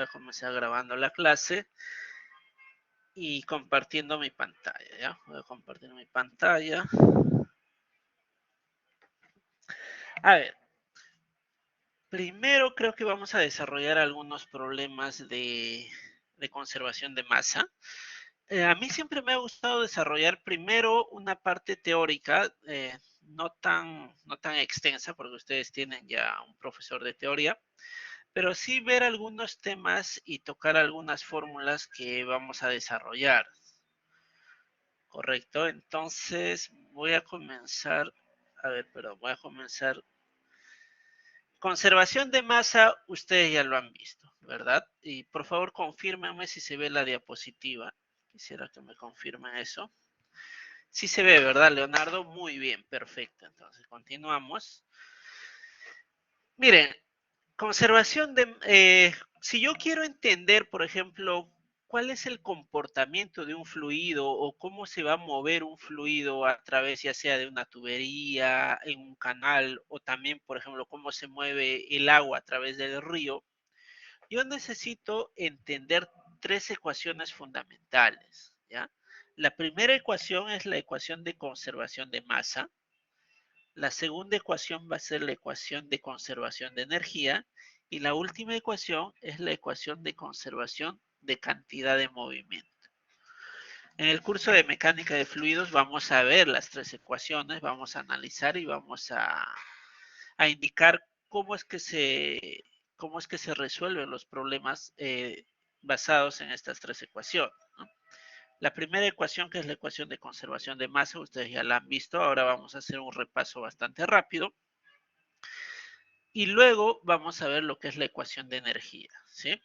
Voy a comenzar grabando la clase y compartiendo mi pantalla, ¿ya? Voy a compartir mi pantalla. A ver, primero creo que vamos a desarrollar algunos problemas de conservación de masa. A mí siempre me ha gustado desarrollar primero una parte teórica, no tan extensa, porque ustedes tienen ya un profesor de teoría, pero sí ver algunos temas y tocar algunas fórmulas que vamos a desarrollar. Correcto, entonces voy a comenzar, voy a comenzar. Conservación de masa, ustedes ya lo han visto, ¿verdad? Y por favor confírmenme si se ve la diapositiva. Quisiera que me confirmen eso. Sí se ve, ¿verdad, Leonardo? Muy bien, perfecto. Entonces, continuamos. Miren, conservación de... si yo quiero entender, por ejemplo, cuál es el comportamiento de un fluido o cómo se va a mover un fluido a través ya sea de una tubería, en un canal o también, por ejemplo, cómo se mueve el agua a través del río, yo necesito entender tres ecuaciones fundamentales, ¿ya? La primera ecuación es la ecuación de conservación de masa. La segunda ecuación va a ser la ecuación de conservación de energía y la última ecuación es la ecuación de conservación de cantidad de movimiento. En el curso de mecánica de fluidos vamos a ver las tres ecuaciones, vamos a analizar y vamos a indicar cómo es que se resuelven los problemas basados en estas tres ecuaciones, ¿no? La primera ecuación, que es la ecuación de conservación de masa, ustedes ya la han visto, ahora vamos a hacer un repaso bastante rápido. Y luego vamos a ver lo que es la ecuación de energía, ¿sí?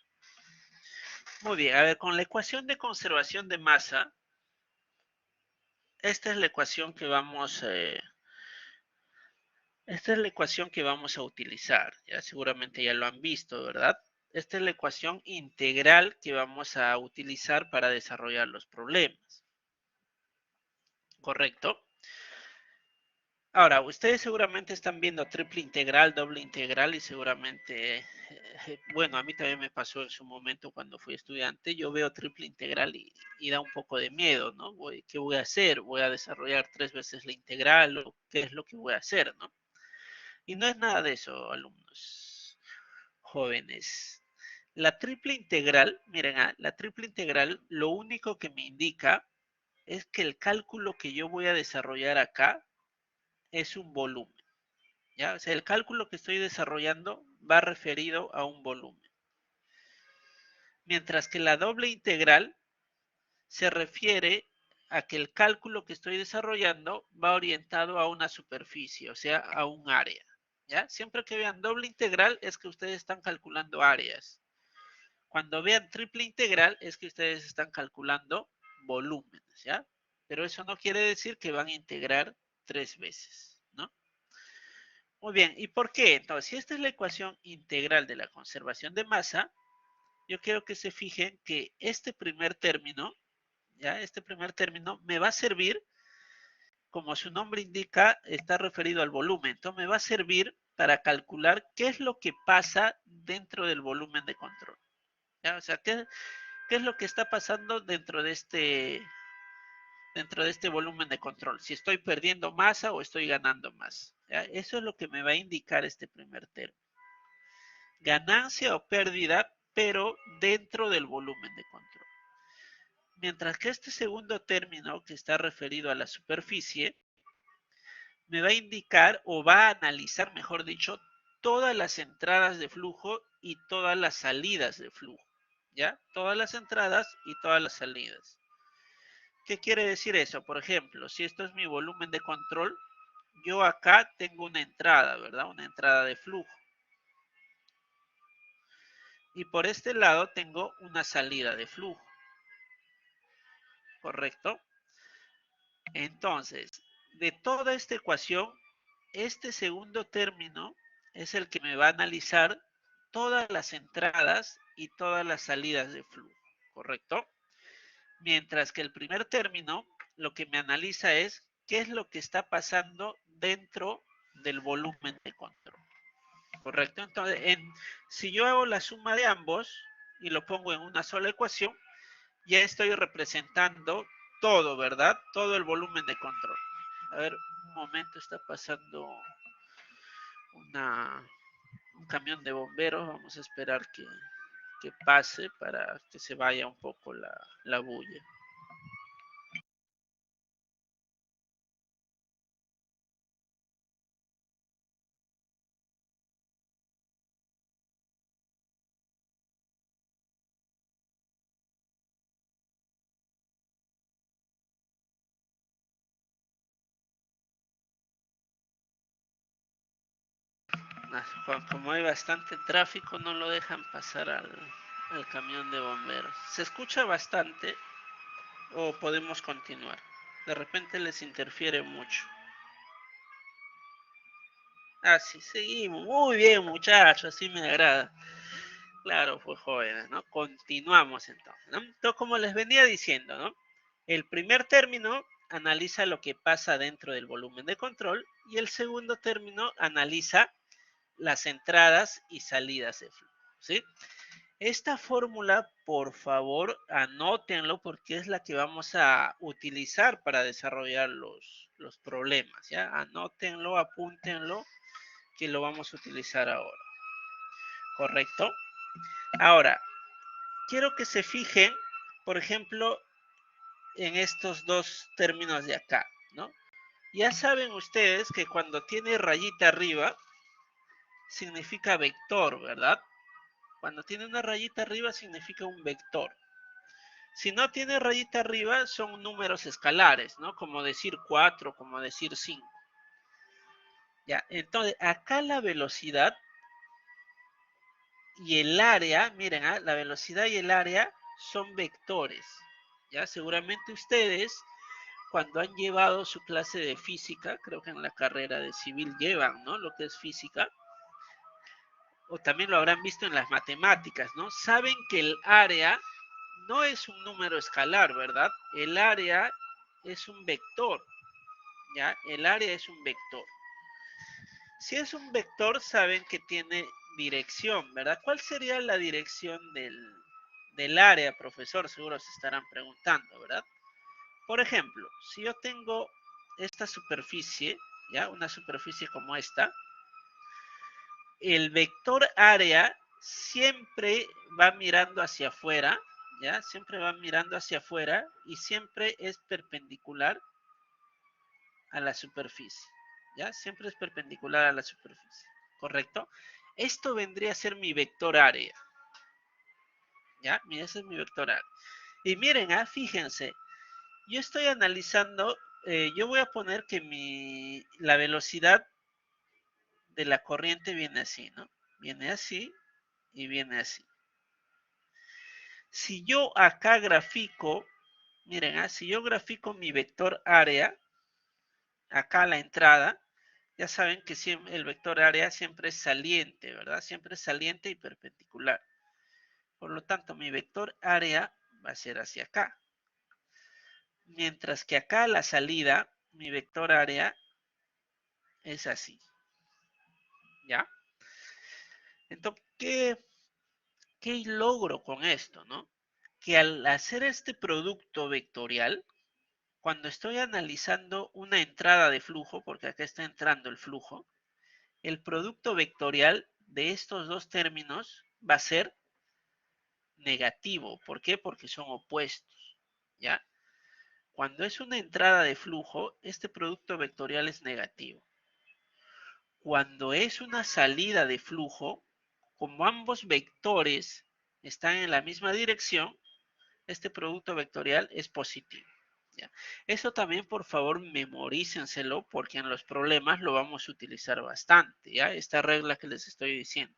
Muy bien, a ver, con la ecuación de conservación de masa, esta es la ecuación que vamos a utilizar, ya seguramente ya lo han visto, ¿verdad? Esta es la ecuación integral que vamos a utilizar para desarrollar los problemas, ¿correcto? Ahora, ustedes seguramente están viendo triple integral, doble integral y seguramente, bueno, a mí también me pasó en su momento cuando fui estudiante, yo veo triple integral y da un poco de miedo, ¿no? ¿Qué voy a hacer? ¿Voy a desarrollar 3 veces la integral o qué es lo que voy a hacer, ¿no? Y no es nada de eso, alumnos jóvenes. La triple integral, miren, la triple integral lo único que me indica es que el cálculo que yo voy a desarrollar acá es un volumen. ¿Ya? O sea, el cálculo que estoy desarrollando va referido a un volumen. Mientras que la doble integral se refiere a que el cálculo que estoy desarrollando va orientado a una superficie, o sea, a un área. ¿Ya? Siempre que vean doble integral es que ustedes están calculando áreas. Cuando vean triple integral es que ustedes están calculando volúmenes, ¿ya? Pero eso no quiere decir que van a integrar 3 veces, ¿no? Muy bien, ¿y por qué? Entonces, si esta es la ecuación integral de la conservación de masa, yo quiero que se fijen que este primer término, ¿ya? Este primer término me va a servir, como su nombre indica, está referido al volumen. Entonces, me va a servir para calcular qué es lo que pasa dentro del volumen de control, ¿ya? O sea, ¿qué es lo que está pasando dentro de este volumen de control? Si estoy perdiendo masa o estoy ganando masa, ¿ya? Eso es lo que me va a indicar este primer término. Ganancia o pérdida, pero dentro del volumen de control. Mientras que este segundo término, que está referido a la superficie, me va a indicar o va a analizar, mejor dicho, todas las entradas de flujo y todas las salidas de flujo. ¿Ya? Todas las entradas y todas las salidas. ¿Qué quiere decir eso? Por ejemplo, si esto es mi volumen de control, yo acá tengo una entrada, ¿verdad? Una entrada de flujo. Y por este lado tengo una salida de flujo. ¿Correcto? Entonces, de toda esta ecuación, este segundo término es el que me va a analizar todas las entradas y todas las salidas de flujo. ¿Correcto? Mientras que el primer término lo que me analiza es qué es lo que está pasando dentro del volumen de control. ¿Correcto? Entonces, si yo hago la suma de ambos, y lo pongo en una sola ecuación, ya estoy representando todo, ¿verdad? Todo el volumen de control. A ver, un momento, está pasando un camión de bomberos. Vamos a esperar que pase para que se vaya un poco la bulla. Como hay bastante tráfico, no lo dejan pasar al camión de bomberos. ¿Se escucha bastante o podemos continuar? De repente les interfiere mucho. Ah, sí, seguimos. Muy bien, muchachos, así me agrada. Claro, fue jóvenes, ¿no? Continuamos entonces, ¿no? Entonces, como les venía diciendo, ¿no? El primer término analiza lo que pasa dentro del volumen de control y el segundo término analiza las entradas y salidas de flujo, ¿sí? Esta fórmula, por favor, anótenlo porque es la que vamos a utilizar para desarrollar los problemas, ¿ya? Anótenlo, apúntenlo, que lo vamos a utilizar ahora, ¿correcto? Ahora, quiero que se fijen, por ejemplo, en estos dos términos de acá, ¿no? Ya saben ustedes que cuando tiene rayita arriba, significa vector, ¿verdad? Cuando tiene una rayita arriba, significa un vector. Si no tiene rayita arriba, son números escalares, ¿no? Como decir 4, como decir 5. Ya, entonces, acá la velocidad y el área, miren, la velocidad y el área son vectores. Ya, seguramente ustedes, cuando han llevado su clase de física, creo que en la carrera de civil llevan, ¿no? Lo que es física, o también lo habrán visto en las matemáticas, ¿no? Saben que el área no es un número escalar, ¿verdad? El área es un vector, ¿ya? El área es un vector. Si es un vector, saben que tiene dirección, ¿verdad? ¿Cuál sería la dirección del área, profesor? Seguro se estarán preguntando, ¿verdad? Por ejemplo, si yo tengo esta superficie, ¿ya? Una superficie como esta, el vector área siempre va mirando hacia afuera, ¿ya? Siempre va mirando hacia afuera y siempre es perpendicular a la superficie, ¿ya? Siempre es perpendicular a la superficie, ¿correcto? Esto vendría a ser mi vector área, ¿ya? Mira, ese es mi vector área. Y miren, fíjense, yo estoy analizando, yo voy a poner que la velocidad de la corriente viene así, ¿no? Viene así y viene así. Si yo acá grafico, miren, si yo grafico mi vector área, acá la entrada, ya saben que el vector área siempre es saliente, ¿verdad? Siempre es saliente y perpendicular. Por lo tanto, mi vector área va a ser hacia acá. Mientras que acá la salida, mi vector área es así, ¿ya? Entonces, ¿qué logro con esto, no? Que al hacer este producto vectorial, cuando estoy analizando una entrada de flujo, porque acá está entrando el flujo, el producto vectorial de estos dos términos va a ser negativo. ¿Por qué? Porque son opuestos, ¿ya? Cuando es una entrada de flujo, este producto vectorial es negativo. Cuando es una salida de flujo, como ambos vectores están en la misma dirección, este producto vectorial es positivo, ¿ya? Eso también, por favor, memorícenselo porque en los problemas lo vamos a utilizar bastante, ¿ya? Esta regla que les estoy diciendo.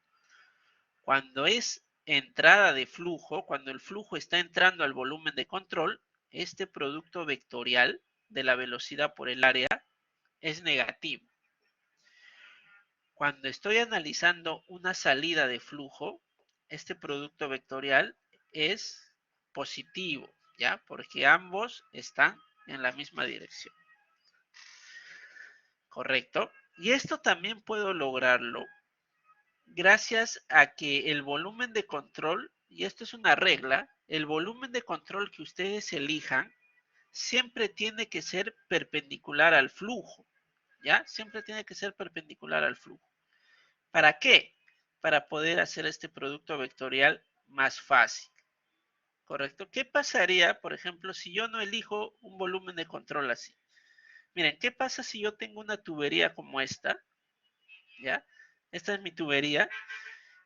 Cuando es entrada de flujo, cuando el flujo está entrando al volumen de control, este producto vectorial de la velocidad por el área es negativo. Cuando estoy analizando una salida de flujo, este producto vectorial es positivo, ¿ya? Porque ambos están en la misma dirección. ¿Correcto? Y esto también puedo lograrlo gracias a que el volumen de control y esto es una regla, el volumen de control que ustedes elijan siempre tiene que ser perpendicular al flujo, ¿ya? Siempre tiene que ser perpendicular al flujo. ¿Para qué? Para poder hacer este producto vectorial más fácil, ¿correcto? ¿Qué pasaría, por ejemplo, si yo no elijo un volumen de control así? Miren, ¿qué pasa si yo tengo una tubería como esta? ¿Ya? Esta es mi tubería.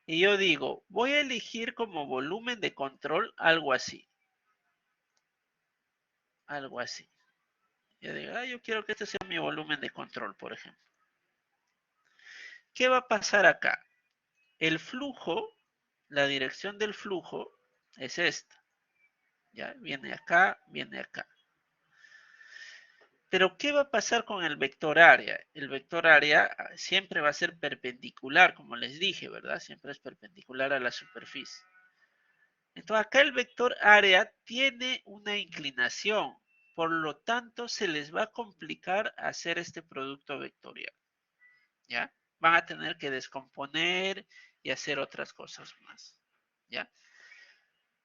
Y yo digo, voy a elegir como volumen de control algo así. Algo así. Yo digo, yo quiero que este sea mi volumen de control, por ejemplo. ¿Qué va a pasar acá? El flujo, la dirección del flujo es esta. ¿Ya? Viene acá, viene acá. Pero ¿qué va a pasar con el vector área? El vector área siempre va a ser perpendicular, como les dije, ¿verdad? Siempre es perpendicular a la superficie. Entonces acá el vector área tiene una inclinación, por lo tanto se les va a complicar hacer este producto vectorial, ¿ya? Van a tener que descomponer y hacer otras cosas más, ¿ya?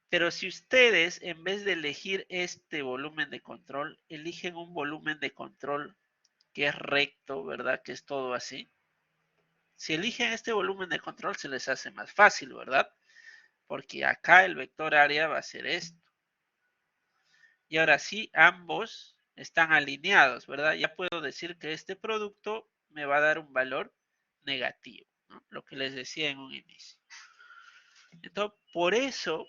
Pero si ustedes, en vez de elegir este volumen de control, eligen un volumen de control que es recto, ¿verdad? Que es todo así. Si eligen este volumen de control se les hace más fácil, ¿verdad? Porque acá el vector área va a ser esto. Y ahora sí, ambos están alineados, ¿verdad? Ya puedo decir que este producto me va a dar un valor negativo, ¿no? Lo que les decía en un inicio. Entonces, por eso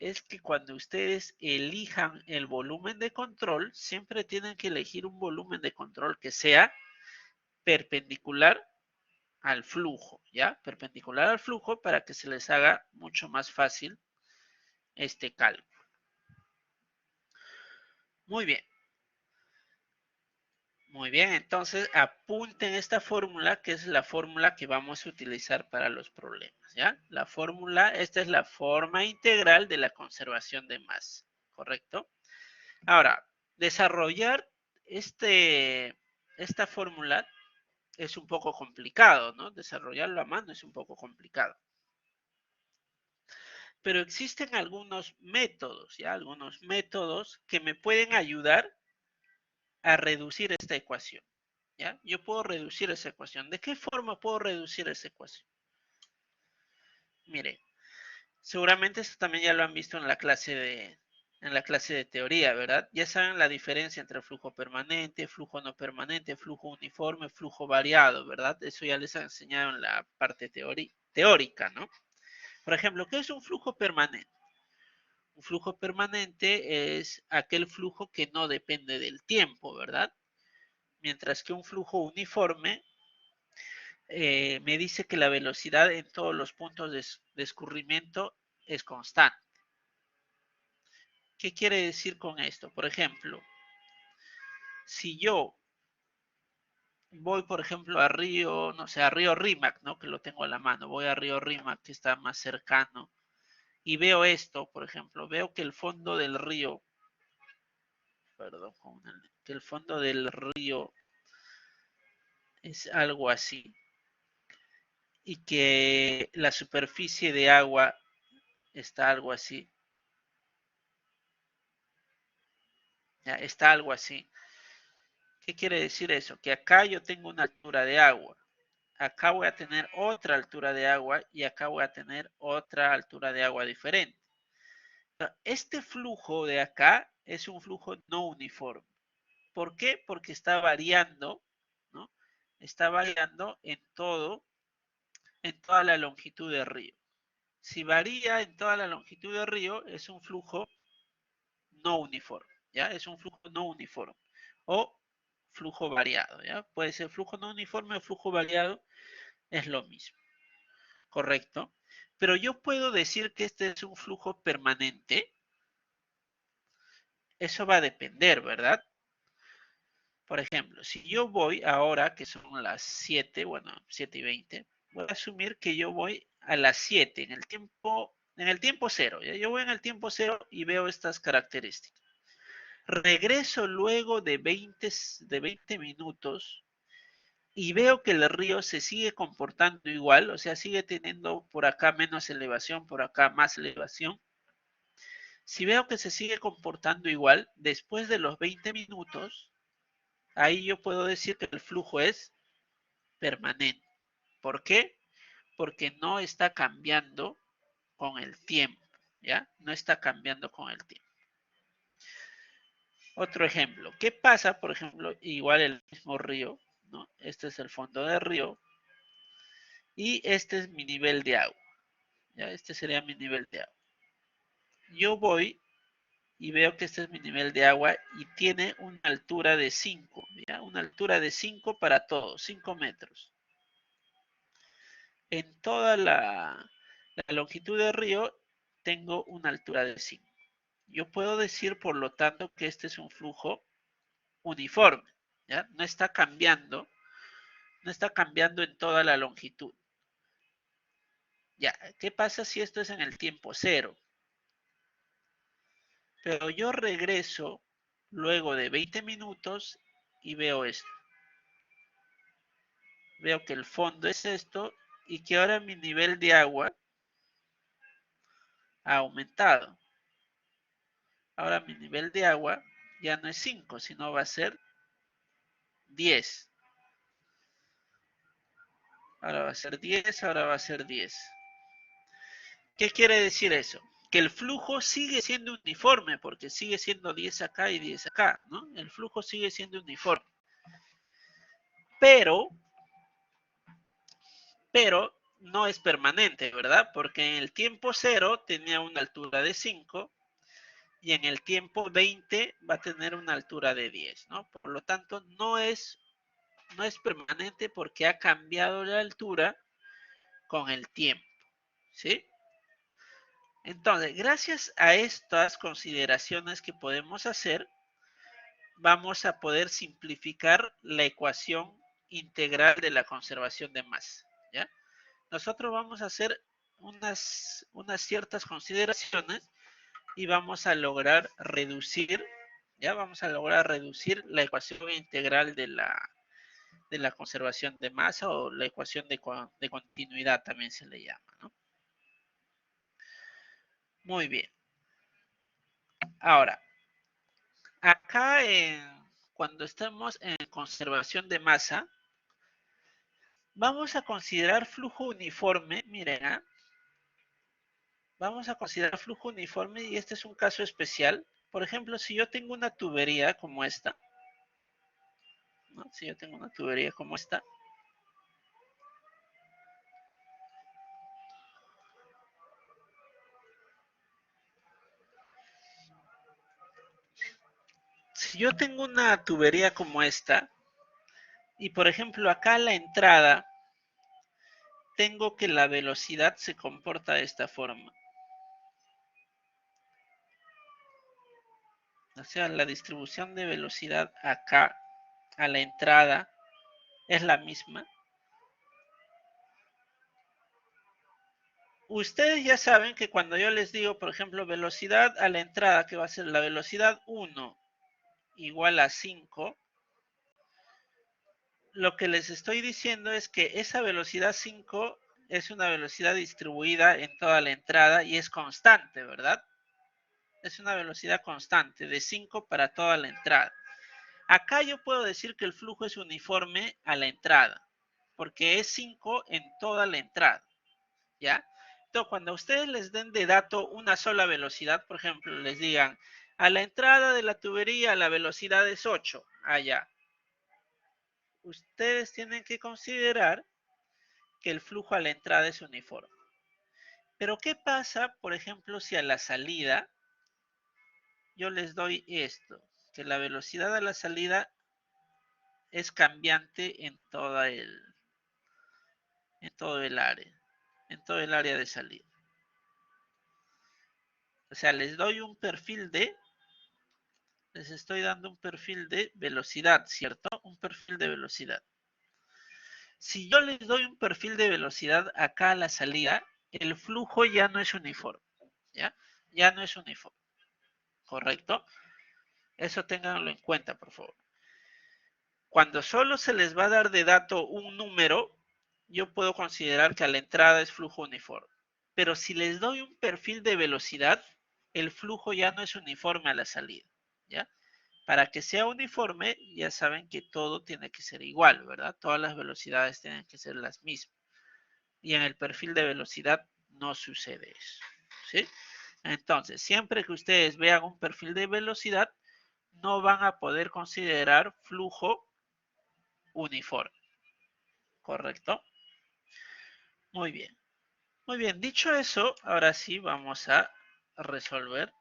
es que cuando ustedes elijan el volumen de control, siempre tienen que elegir un volumen de control que sea perpendicular al flujo, ¿ya? Perpendicular al flujo para que se les haga mucho más fácil este cálculo. Muy bien. Muy bien, entonces apunten esta fórmula, que es la fórmula que vamos a utilizar para los problemas, ¿ya? La fórmula, esta es la forma integral de la conservación de masa, ¿correcto? Ahora, desarrollar esta fórmula es un poco complicado, ¿no? Desarrollarlo a mano es un poco complicado. Pero existen algunos métodos, ¿ya? Algunos métodos que me pueden ayudar a reducir esta ecuación, ¿ya? Yo puedo reducir esa ecuación. ¿De qué forma puedo reducir esa ecuación? Mire, seguramente esto también ya lo han visto en la clase de teoría, ¿verdad? Ya saben la diferencia entre flujo permanente, flujo no permanente, flujo uniforme, flujo variado, ¿verdad? Eso ya les han enseñado en la parte teórica, ¿no? Por ejemplo, ¿qué es un flujo permanente? Un flujo permanente es aquel flujo que no depende del tiempo, ¿verdad? Mientras que un flujo uniforme me dice que la velocidad en todos los puntos de escurrimiento es constante. ¿Qué quiere decir con esto? Por ejemplo, si yo voy, por ejemplo, a Río, no sé, a Río Rímac, ¿no? Que lo tengo a la mano, voy a Río Rímac, que está más cercano, y veo esto, por ejemplo, veo que el fondo del río, perdón, que el fondo del río es algo así, y que la superficie de agua está algo así, ya, está algo así. ¿Qué quiere decir eso? Que acá yo tengo una altura de agua, acá voy a tener otra altura de agua y acá voy a tener otra altura de agua diferente. Este flujo de acá es un flujo no uniforme. ¿Por qué? Porque está variando, ¿no? Está variando en toda la longitud del río. Si varía en toda la longitud del río, es un flujo no uniforme, ¿ya? Es un flujo no uniforme. O flujo variado, ¿ya? Puede ser flujo no uniforme o flujo variado, es lo mismo, ¿correcto? Pero yo puedo decir que este es un flujo permanente. Eso va a depender, ¿verdad? Por ejemplo, si yo voy ahora, que son las 7, bueno, 7:20, voy a asumir que yo voy a las 7, en el tiempo cero. ¿Ya? Yo voy en el tiempo cero y veo estas características. Regreso luego de 20 minutos y veo que el río se sigue comportando igual, o sea, sigue teniendo por acá menos elevación, por acá más elevación. Si veo que se sigue comportando igual, después de los 20 minutos, ahí yo puedo decir que el flujo es permanente. ¿Por qué? Porque no está cambiando con el tiempo, ¿ya? No está cambiando con el tiempo. Otro ejemplo, ¿qué pasa, por ejemplo, igual el mismo río, ¿no? Este es el fondo del río y este es mi nivel de agua, ¿ya? Este sería mi nivel de agua. Yo voy y veo que este es mi nivel de agua y tiene una altura de 5, ¿ya? Una altura de 5 para todos, 5 metros. En toda la longitud del río tengo una altura de 5. Yo puedo decir, por lo tanto, que este es un flujo uniforme, ¿ya? No está cambiando en toda la longitud. Ya, ¿qué pasa si esto es en el tiempo cero? Pero yo regreso luego de 20 minutos y veo esto. Veo que el fondo es esto y que ahora mi nivel de agua ha aumentado. Ahora mi nivel de agua ya no es 5, sino va a ser 10. Ahora va a ser 10, ahora va a ser 10. ¿Qué quiere decir eso? Que el flujo sigue siendo uniforme, porque sigue siendo 10 acá y 10 acá, ¿no? El flujo sigue siendo uniforme. Pero no es permanente, ¿verdad? Porque en el tiempo 0 tenía una altura de 5 y en el tiempo 20 va a tener una altura de 10, ¿no? Por lo tanto, no es permanente porque ha cambiado la altura con el tiempo, ¿sí? Entonces, gracias a estas consideraciones que podemos hacer, vamos a poder simplificar la ecuación integral de la conservación de masa, ¿ya? Nosotros vamos a hacer unas ciertas consideraciones y vamos a lograr reducir, ya vamos a lograr reducir la ecuación integral de la conservación de masa o la ecuación de continuidad también se le llama, ¿no? Muy bien. Ahora, acá cuando estamos en conservación de masa, vamos a considerar flujo uniforme, miren, ¿ah? Vamos a considerar flujo uniforme y este es un caso especial. Por ejemplo, si yo tengo una tubería como esta, ¿no? Si yo tengo una tubería como esta, si yo tengo una tubería como esta, y por ejemplo acá la entrada, tengo que la velocidad se comporta de esta forma. O sea, la distribución de velocidad acá a la entrada es la misma. Ustedes ya saben que cuando yo les digo, por ejemplo, velocidad a la entrada, que va a ser la velocidad 1 igual a 5, lo que les estoy diciendo es que esa velocidad 5 es una velocidad distribuida en toda la entrada y es constante, ¿verdad? Es una velocidad constante de 5 para toda la entrada. Acá yo puedo decir que el flujo es uniforme a la entrada, porque es 5 en toda la entrada, ¿ya? Entonces, cuando ustedes les den de dato una sola velocidad, por ejemplo, les digan, a la entrada de la tubería la velocidad es 8, allá. Ustedes tienen que considerar que el flujo a la entrada es uniforme. Pero ¿qué pasa, por ejemplo, si a la salida yo les doy esto? Que la velocidad a la salida es cambiante en todo el área de salida. O sea, les estoy dando un perfil de velocidad, ¿cierto? Un perfil de velocidad. Si yo les doy un perfil de velocidad acá a la salida, el flujo ya no es uniforme, ¿ya? Ya no es uniforme, ¿correcto? Eso ténganlo en cuenta, por favor. Cuando solo se les va a dar de dato un número, yo puedo considerar que a la entrada es flujo uniforme. Pero si les doy un perfil de velocidad, el flujo ya no es uniforme a la salida, ¿ya? Para que sea uniforme, ya saben que todo tiene que ser igual, ¿verdad? Todas las velocidades tienen que ser las mismas. Y en el perfil de velocidad no sucede eso, ¿sí? Entonces, siempre que ustedes vean un perfil de velocidad, no van a poder considerar flujo uniforme, ¿correcto? Muy bien. Muy bien, dicho eso, ahora sí vamos a resolver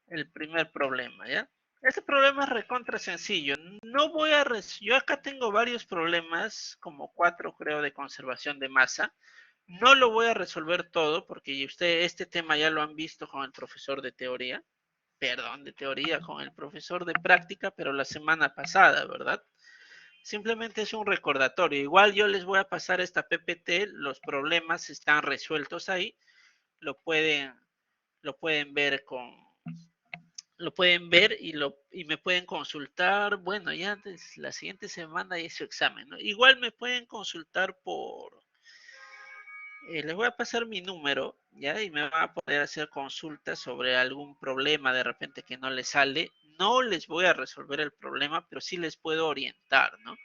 el primer problema, ¿ya? Este problema es recontra sencillo. No voy a... Yo acá tengo varios problemas, como 4 creo, de conservación de masa. No lo voy a resolver todo porque usted este tema ya lo han visto con el profesor de teoría. Perdón, de teoría, con el profesor de práctica, pero la semana pasada, ¿verdad? Simplemente es un recordatorio. Igual yo les voy a pasar esta PPT, los problemas están resueltos ahí, lo pueden, lo pueden ver con, lo pueden ver y me pueden consultar. Bueno, ya la siguiente semana hay su examen, ¿no? Igual me pueden consultar les voy a pasar mi número, ¿ya? Y me van a poder hacer consultas sobre algún problema de repente que no les sale. No les voy a resolver el problema, pero sí les puedo orientar, ¿no?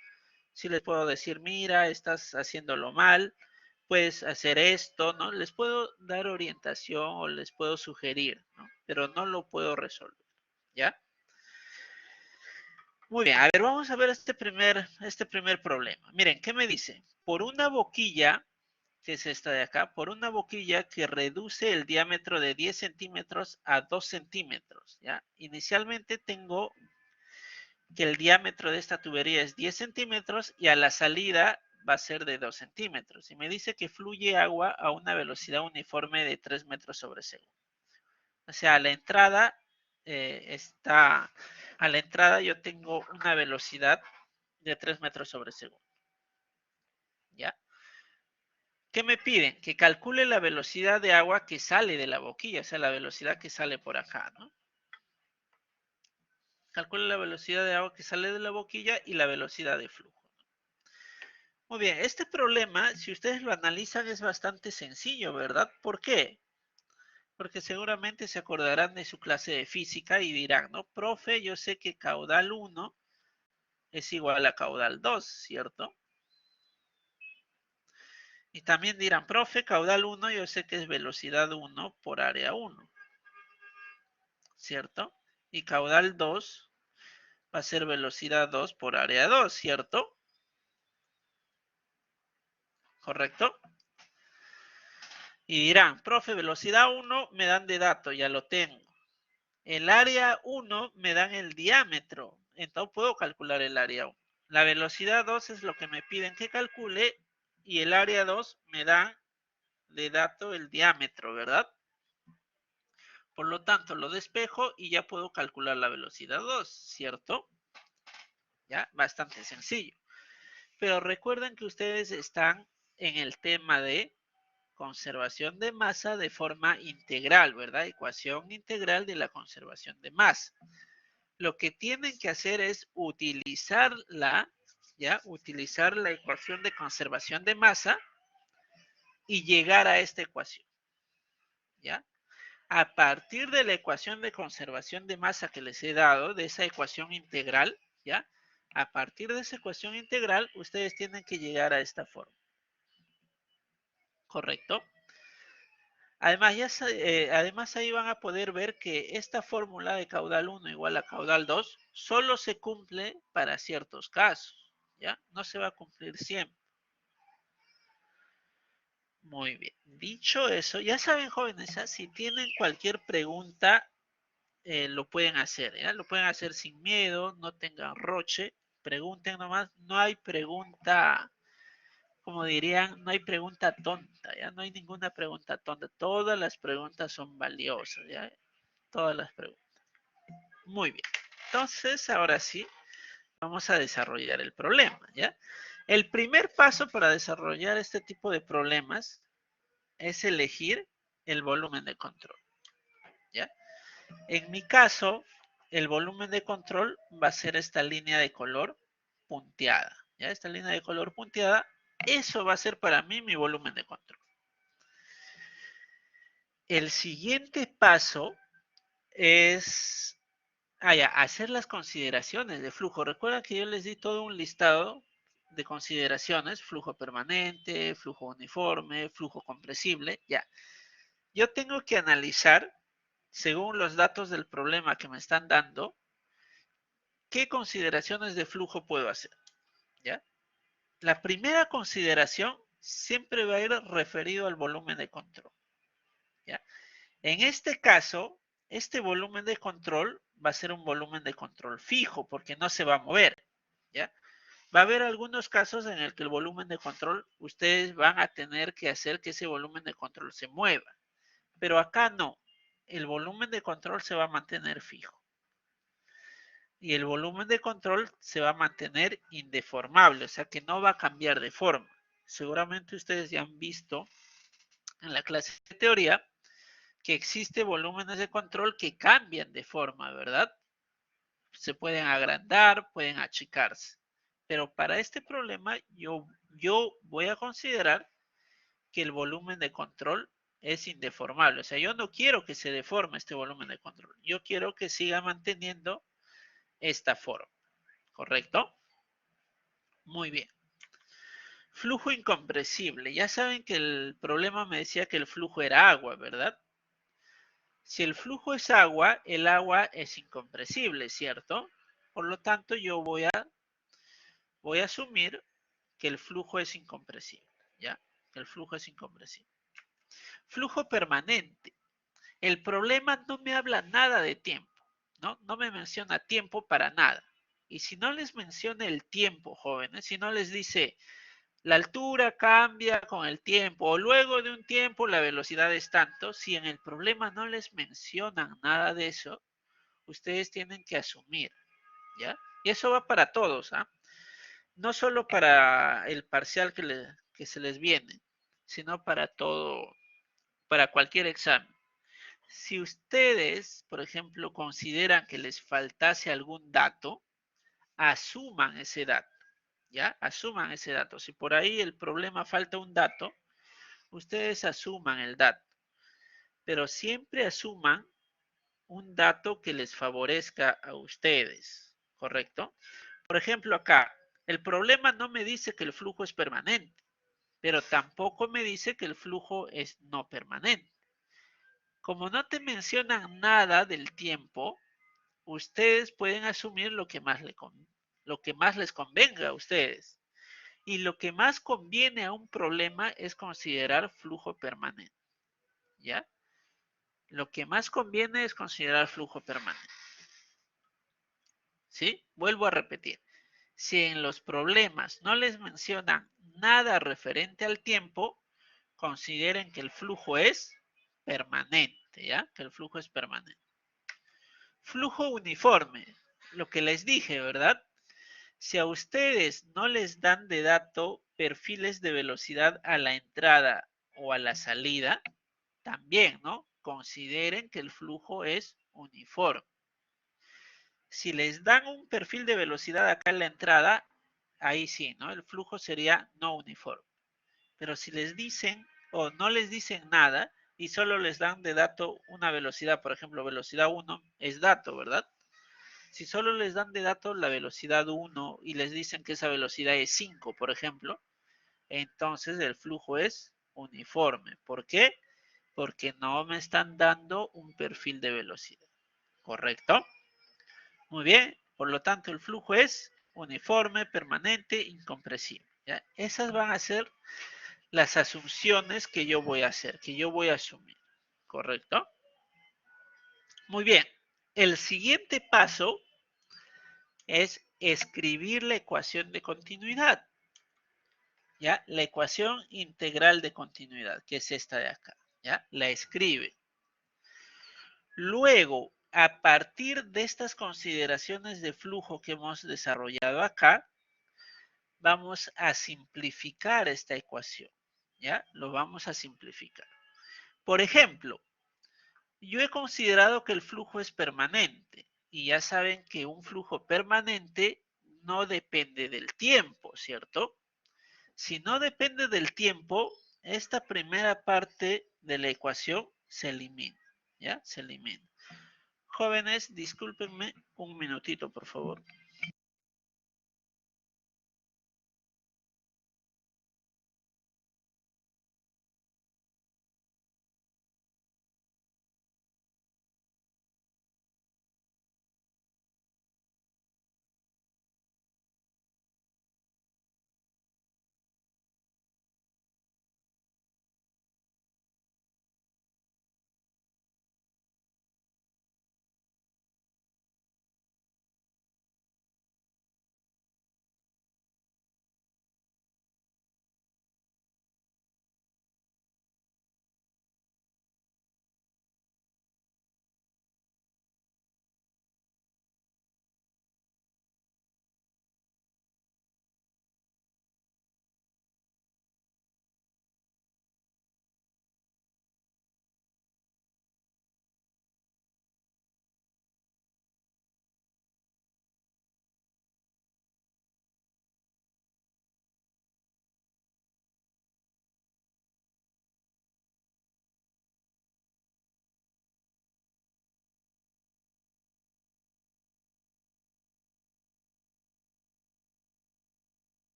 Sí les puedo decir, mira, estás haciéndolo mal, puedes hacer esto, ¿no? Les puedo dar orientación o les puedo sugerir, ¿no? Pero no lo puedo resolver, ¿ya? Muy bien, a ver, vamos a ver este primer problema. Miren, ¿qué me dice? Por una boquilla, que es esta de acá, por una boquilla que reduce el diámetro de 10 centímetros a 2 centímetros, ¿ya? Inicialmente tengo que el diámetro de esta tubería es 10 centímetros y a la salida va a ser de 2 centímetros. Y me dice que fluye agua a una velocidad uniforme de 3 metros sobre segundo. O sea, a la entrada a la entrada yo tengo una velocidad de 3 metros sobre segundo. ¿Ya? ¿Qué me piden? Que calcule la velocidad de agua que sale de la boquilla, o sea, la velocidad que sale por acá, ¿no? Calcule la velocidad de agua que sale de la boquilla y la velocidad de flujo. Muy bien, este problema, si ustedes lo analizan, es bastante sencillo, ¿verdad? ¿Por qué? Porque seguramente se acordarán de su clase de física y dirán, ¿no? Profe, yo sé que caudal 1 es igual a caudal 2, ¿cierto? Y también dirán, profe, caudal 1 yo sé que es velocidad 1 por área 1, ¿cierto? Y caudal 2 va a ser velocidad 2 por área 2, ¿cierto? ¿Correcto? Y dirán, profe, velocidad 1 me dan de dato, ya lo tengo. El área 1 me dan el diámetro, entonces puedo calcular el área 1. La velocidad 2 es lo que me piden que calcule y el área 2 me da de dato el diámetro, ¿verdad? Por lo tanto, lo despejo y ya puedo calcular la velocidad 2, ¿cierto? Ya, bastante sencillo. Pero recuerden que ustedes están en el tema de conservación de masa de forma integral, ¿verdad? Ecuación integral de la conservación de masa. Lo que tienen que hacer es utilizarla, ¿ya? Utilizar la ecuación de conservación de masa y llegar a esta ecuación, ¿ya? A partir de la ecuación de conservación de masa que les he dado, de esa ecuación integral, ¿ya? A partir de esa ecuación integral, ustedes tienen que llegar a esta forma. ¿Correcto? Además, además ahí van a poder ver que esta fórmula de caudal 1 igual a caudal 2 solo se cumple para ciertos casos, ¿ya? No se va a cumplir siempre. Muy bien. Dicho eso, ya saben, jóvenes, ¿eh? Si tienen cualquier pregunta, lo pueden hacer, ¿ya? Lo pueden hacer sin miedo, no tengan roche, pregunten nomás, no hay pregunta, como dirían, no hay pregunta tonta, ¿ya? No hay ninguna pregunta tonta, todas las preguntas son valiosas, ¿ya? Todas las preguntas. Muy bien, entonces ahora sí, vamos a desarrollar el problema, ¿ya? El primer paso para desarrollar este tipo de problemas es elegir el volumen de control, ¿ya? En mi caso, el volumen de control va a ser esta línea de color punteada. ¿Ya? Esta línea de color punteada, eso va a ser para mí mi volumen de control. El siguiente paso es hacer las consideraciones de flujo. Recuerda que yo les di todo un listado de consideraciones, flujo permanente, flujo uniforme, flujo compresible, ya. Yo tengo que analizar, según los datos del problema que me están dando, qué consideraciones de flujo puedo hacer, ¿ya? La primera consideración siempre va a ir referido al volumen de control, ¿ya? En este caso, este volumen de control va a ser un volumen de control fijo porque no se va a mover, ¿ya? Va a haber algunos casos en el que el volumen de control, ustedes van a tener que hacer que ese volumen de control se mueva, pero acá no. El volumen de control se va a mantener fijo. Y el volumen de control se va a mantener indeformable, o sea que no va a cambiar de forma. Seguramente ustedes ya han visto en la clase de teoría que existen volúmenes de control que cambian de forma, ¿verdad? Se pueden agrandar, pueden achicarse. Pero para este problema yo voy a considerar que el volumen de control es indeformable. O sea, yo no quiero que se deforme este volumen de control. Yo quiero que siga manteniendo esta forma. ¿Correcto? Muy bien. Flujo incompresible. Ya saben que el problema me decía que el flujo era agua, ¿verdad? Si el flujo es agua, el agua es incompresible, ¿cierto? Por lo tanto, yo voy a asumir que el flujo es incompresible, ¿ya? Que el flujo es incompresible. Flujo permanente. El problema no me habla nada de tiempo, ¿no? No me menciona tiempo para nada. Y si no les menciona el tiempo, jóvenes, si no les dice la altura cambia con el tiempo o luego de un tiempo la velocidad es tanto, si en el problema no les mencionan nada de eso, ustedes tienen que asumir, ¿ya? Y eso va para todos, ¿ah? No solo para el parcial que se les viene, sino para todo, para cualquier examen. Si ustedes, por ejemplo, consideran que les faltase algún dato, asuman ese dato, ¿ya? Asuman ese dato. Si por ahí el problema falta un dato, ustedes asuman el dato, pero siempre asuman un dato que les favorezca a ustedes, ¿correcto? Por ejemplo, acá, el problema no me dice que el flujo es permanente, pero tampoco me dice que el flujo es no permanente. Como no te mencionan nada del tiempo, ustedes pueden asumir lo que más les convenga a ustedes. Y lo que más conviene a un problema es considerar flujo permanente, ¿ya? Lo que más conviene es considerar flujo permanente. ¿Sí? Vuelvo a repetir. Si en los problemas no les mencionan nada referente al tiempo, consideren que el flujo es permanente, ¿ya? Que el flujo es permanente. Flujo uniforme, lo que les dije, ¿verdad? Si a ustedes no les dan de dato perfiles de velocidad a la entrada o a la salida, también, ¿no? Consideren que el flujo es uniforme. Si les dan un perfil de velocidad acá en la entrada, ahí sí, ¿no? El flujo sería no uniforme. Pero si les dicen o no les dicen nada y solo les dan de dato una velocidad, por ejemplo, velocidad 1 es dato, ¿verdad? Si solo les dan de dato la velocidad 1 y les dicen que esa velocidad es 5, por ejemplo, entonces el flujo es uniforme. ¿Por qué? Porque no me están dando un perfil de velocidad. ¿Correcto? Muy bien. Por lo tanto, el flujo es uniforme, permanente, incompresible. ¿Ya? Esas van a ser las asunciones que yo voy a hacer, que yo voy a asumir. ¿Correcto? Muy bien. El siguiente paso es escribir la ecuación de continuidad. ¿Ya? La ecuación integral de continuidad, que es esta de acá. ¿Ya? La escribe. Luego, a partir de estas consideraciones de flujo que hemos desarrollado acá, vamos a simplificar esta ecuación. ¿Ya? Lo vamos a simplificar. Por ejemplo, yo he considerado que el flujo es permanente. Y ya saben que un flujo permanente no depende del tiempo, ¿cierto? Si no depende del tiempo, esta primera parte de la ecuación se elimina, ¿ya? Se elimina. Jóvenes, discúlpenme un minutito, por favor.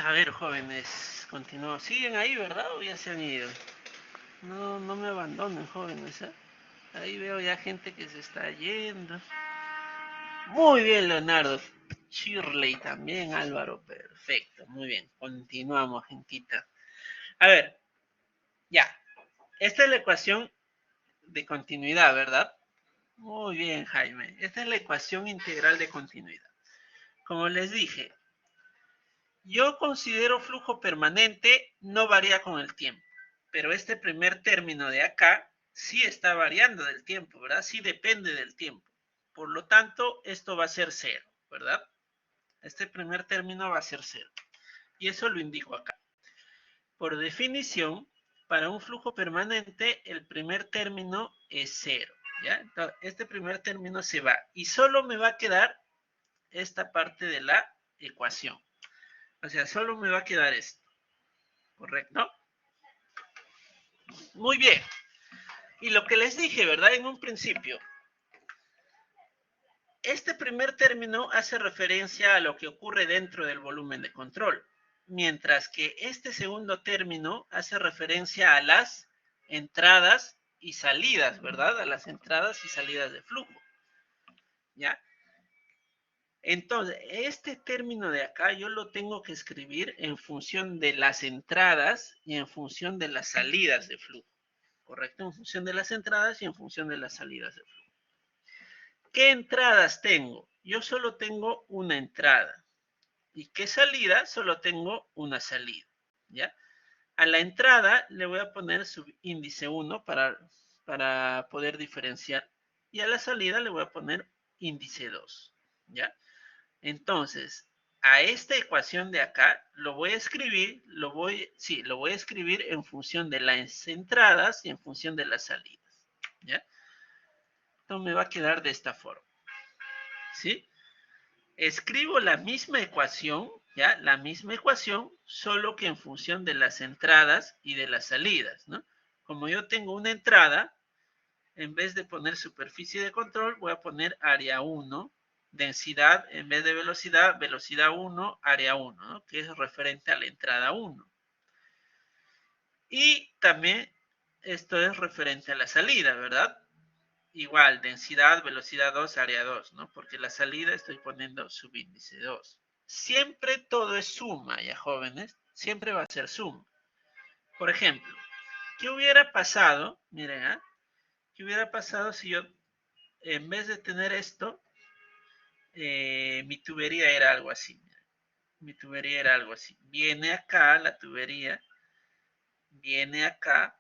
A ver, jóvenes, continúo. ¿Siguen ahí, verdad? ¿O ya se han ido? No, no me abandonen, jóvenes, ¿eh? Ahí veo ya gente que se está yendo. Muy bien, Leonardo. Shirley también, Álvaro. Perfecto, muy bien. Continuamos, gentita. A ver, ya. Esta es la ecuación de continuidad, ¿verdad? Muy bien, Jaime. Esta es la ecuación integral de continuidad. Como les dije, yo considero flujo permanente no varía con el tiempo, pero este primer término de acá sí está variando del tiempo, ¿verdad? Sí depende del tiempo. Por lo tanto, esto va a ser cero, ¿verdad? Este primer término va a ser cero. Y eso lo indico acá. Por definición, para un flujo permanente, el primer término es cero, ¿ya? Entonces, este primer término se va y solo me va a quedar esta parte de la ecuación. O sea, solo me va a quedar esto, ¿correcto? Muy bien. Y lo que les dije, ¿verdad? En un principio, este primer término hace referencia a lo que ocurre dentro del volumen de control, mientras que este segundo término hace referencia a las entradas y salidas, ¿verdad? A las entradas y salidas de flujo, ¿ya? Entonces, este término de acá yo lo tengo que escribir en función de las entradas y en función de las salidas de flujo, ¿correcto? En función de las entradas y en función de las salidas de flujo. ¿Qué entradas tengo? Yo solo tengo una entrada. ¿Y qué salida? Solo tengo una salida, ¿ya? A la entrada le voy a poner su índice 1 para poder diferenciar. Y a la salida le voy a poner índice 2, ¿ya? Entonces, a esta ecuación de acá lo voy a escribir, lo voy a escribir en función de las entradas y en función de las salidas, ¿ya? Esto me va a quedar de esta forma, ¿sí? Escribo la misma ecuación, ¿ya? La misma ecuación, solo que en función de las entradas y de las salidas, ¿no? Como yo tengo una entrada, en vez de poner superficie de control, voy a poner área 1, densidad, en vez de velocidad, velocidad 1, área 1, ¿no? Que es referente a la entrada 1. Y también esto es referente a la salida, ¿verdad? Igual, densidad, velocidad 2, área 2, ¿no? Porque la salida estoy poniendo subíndice 2. Siempre todo es suma, ya jóvenes. Siempre va a ser suma. Por ejemplo, ¿qué hubiera pasado? Miren, ¿eh? ¿Qué hubiera pasado si yo, en vez de tener esto, mi tubería era algo así? Mi tubería era algo así. Viene acá la tubería, viene acá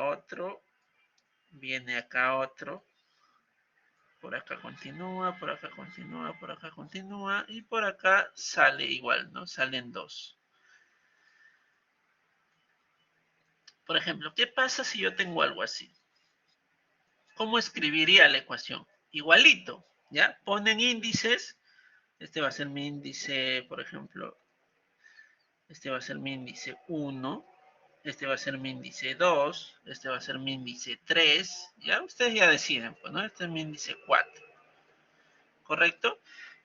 otro, viene acá otro, por acá continúa, por acá continúa, por acá continúa, y por acá sale igual, ¿no? Salen dos. Por ejemplo, ¿qué pasa si yo tengo algo así? ¿Cómo escribiría la ecuación? Igualito, ¿ya? Ponen índices. Este va a ser mi índice, por ejemplo, este va a ser mi índice 1, este va a ser mi índice 2, este va a ser mi índice 3, ¿ya? Ustedes ya deciden, pues, ¿no? Este es mi índice 4, ¿correcto?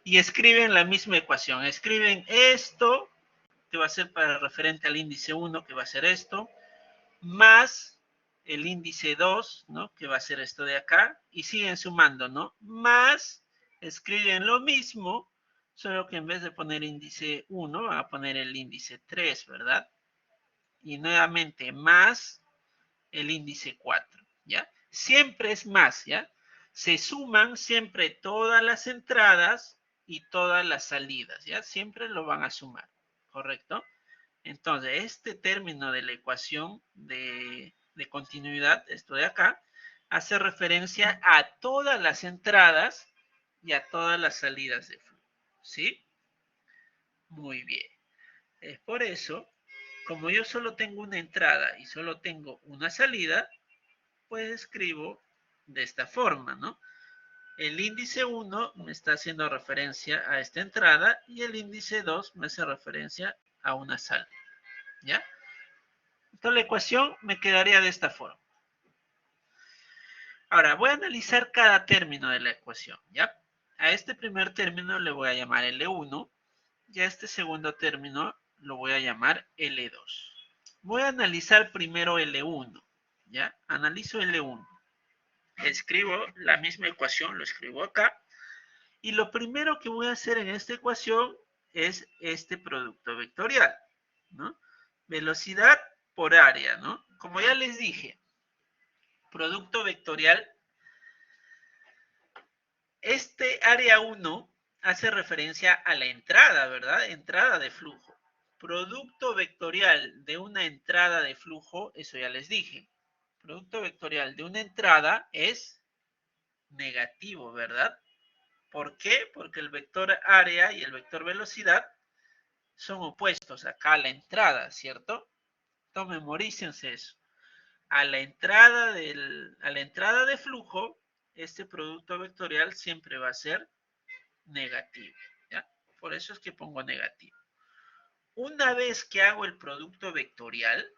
Y escriben la misma ecuación. Escriben esto, que va a ser para referente al índice 1, que va a ser esto, más el índice 2, ¿no? Que va a ser esto de acá, y siguen sumando, ¿no? Más, escriben lo mismo, solo que en vez de poner índice 1, van a poner el índice 3, ¿verdad? Y nuevamente más el índice 4, ¿ya? Siempre es más, ¿ya? Se suman siempre todas las entradas y todas las salidas, ¿ya? Siempre lo van a sumar, ¿correcto? Entonces, este término de la ecuación de continuidad, esto de acá, hace referencia a todas las entradas y a todas las salidas de flujo, ¿sí? Muy bien. Es por eso, como yo solo tengo una entrada y solo tengo una salida, pues escribo de esta forma, ¿no? El índice 1 me está haciendo referencia a esta entrada y el índice 2 me hace referencia a una salida, ¿ya? Entonces la ecuación me quedaría de esta forma. Ahora, voy a analizar cada término de la ecuación, ¿ya? A este primer término le voy a llamar L1 y a este segundo término lo voy a llamar L2. Voy a analizar primero L1, ¿ya? Analizo L1. Escribo la misma ecuación, lo escribo acá. Y lo primero que voy a hacer en esta ecuación es este producto vectorial, ¿no? Velocidad por área, ¿no? Como ya les dije, producto vectorial, este área 1 hace referencia a la entrada, ¿verdad? Entrada de flujo. Producto vectorial de una entrada de flujo, eso ya les dije. Producto vectorial de una entrada es negativo, ¿verdad? ¿Por qué? Porque el vector área y el vector velocidad son opuestos acá a la entrada, ¿cierto? Entonces memorícense eso. A la entrada de flujo, este producto vectorial siempre va a ser negativo, ¿ya? Por eso es que pongo negativo. Una vez que hago el producto vectorial,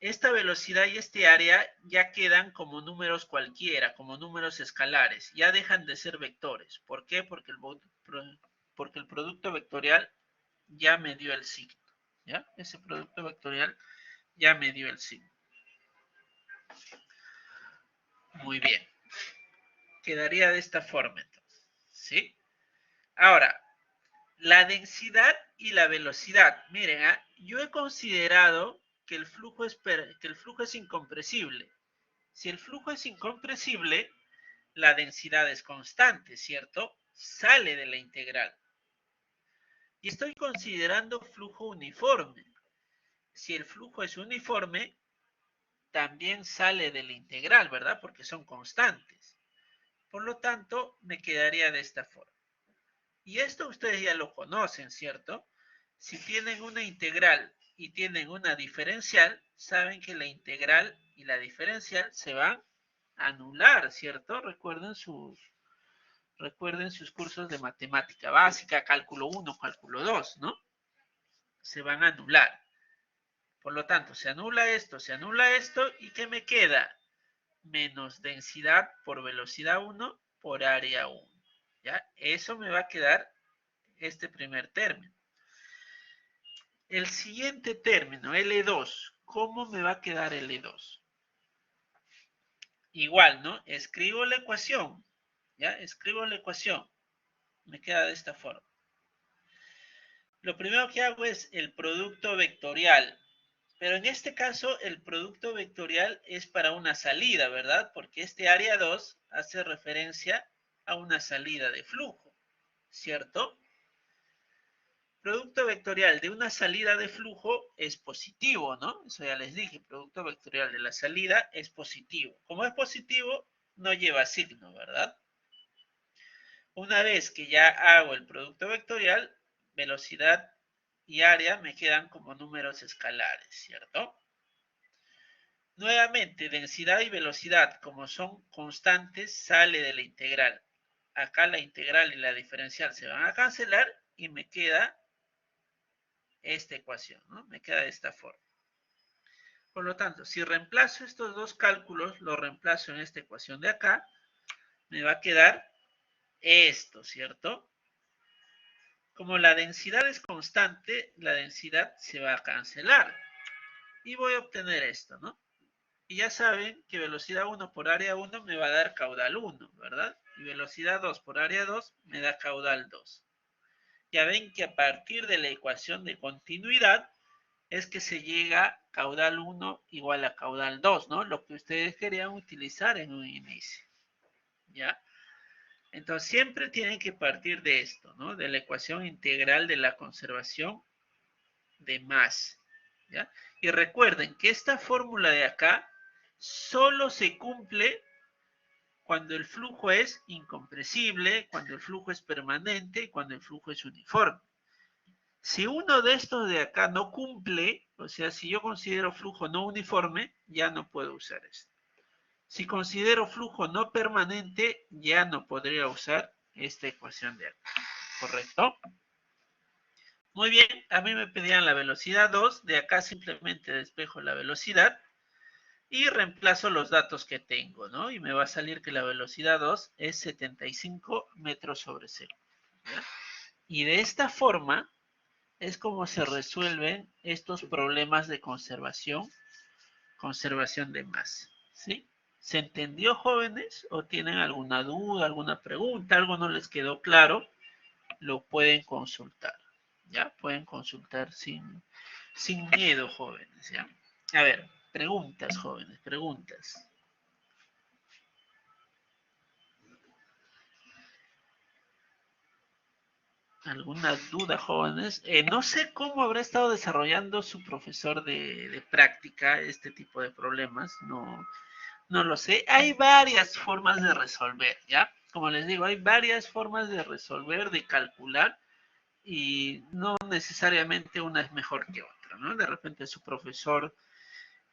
esta velocidad y este área ya quedan como números cualquiera, como números escalares, ya dejan de ser vectores. ¿Por qué? Porque el producto vectorial ya me dio el signo, ¿ya? Ese producto vectorial ya me dio el signo. Muy bien. Quedaría de esta forma entonces, ¿sí? Ahora, la densidad y la velocidad. Miren, yo he considerado que el flujo es incompresible. Si el flujo es incompresible, la densidad es constante, ¿cierto? Sale de la integral. Y estoy considerando flujo uniforme. Si el flujo es uniforme, también sale de la integral, ¿verdad? Porque son constantes. Por lo tanto, me quedaría de esta forma. Y esto ustedes ya lo conocen, ¿cierto? Si tienen una integral y tienen una diferencial, saben que la integral y la diferencial se van a anular, ¿cierto? Recuerden sus cursos de matemática básica, cálculo 1, cálculo 2, ¿no? Se van a anular. Por lo tanto, se anula esto, ¿y qué me queda? Menos densidad por velocidad 1 por área 1. ¿Ya? Eso me va a quedar este primer término. El siguiente término, L2, ¿cómo me va a quedar L2? Igual, ¿no? Escribo la ecuación, ¿ya? Escribo la ecuación. Me queda de esta forma. Lo primero que hago es el producto vectorial. Pero en este caso, el producto vectorial es para una salida, ¿verdad? Porque este área 2 hace referencia a una salida de flujo. ¿cierto? Producto vectorial de una salida de flujo es positivo, ¿no? Eso ya les dije, producto vectorial de la salida es positivo. Como es positivo, no lleva signo, ¿verdad? Una vez que ya hago el producto vectorial, velocidad y área me quedan como números escalares, ¿cierto? Nuevamente, densidad y velocidad, como son constantes, sale de la integral. Acá la integral y la diferencial se van a cancelar y me queda esta ecuación, ¿no? Me queda de esta forma. Por lo tanto, si reemplazo estos dos cálculos, lo reemplazo en esta ecuación de acá, me va a quedar esto, ¿cierto? Como la densidad es constante, la densidad se va a cancelar. Y voy a obtener esto, ¿no? Y ya saben que velocidad 1 por área 1 me va a dar caudal 1, ¿verdad? Y velocidad 2 por área 2 me da caudal 2. Ya ven que a partir de la ecuación de continuidad es que se llega a caudal 1 igual a caudal 2, ¿no? Lo que ustedes querían utilizar en un inicio, ¿ya? Entonces siempre tienen que partir de esto, ¿no? De la ecuación integral de la conservación de masa, ¿ya? Y recuerden que esta fórmula de acá solo se cumple cuando el flujo es incompresible, cuando el flujo es permanente y cuando el flujo es uniforme. Si uno de estos de acá no cumple, o sea, si yo considero flujo no uniforme, ya no puedo usar esto. Si considero flujo no permanente, ya no podría usar esta ecuación de acá, ¿correcto? Muy bien, a mí me pedían la velocidad 2, de acá simplemente despejo la velocidad y reemplazo los datos que tengo, ¿no? Y me va a salir que la velocidad 2 es 75 metros sobre segundo. ¿Ya? Y de esta forma es como se resuelven estos problemas de conservación de masa, ¿sí? ¿Se entendió, jóvenes? ¿O tienen alguna duda, alguna pregunta, algo no les quedó claro? Lo pueden consultar, ¿ya? Pueden consultar sin miedo, jóvenes, ¿ya? A ver, preguntas, jóvenes, preguntas. ¿Alguna duda, jóvenes? No sé cómo habrá estado desarrollando su profesor de práctica este tipo de problemas, no lo sé. Hay varias formas de resolver, ¿ya? Como les digo, hay varias formas de resolver, de calcular, y no necesariamente una es mejor que otra, ¿no? De repente su profesor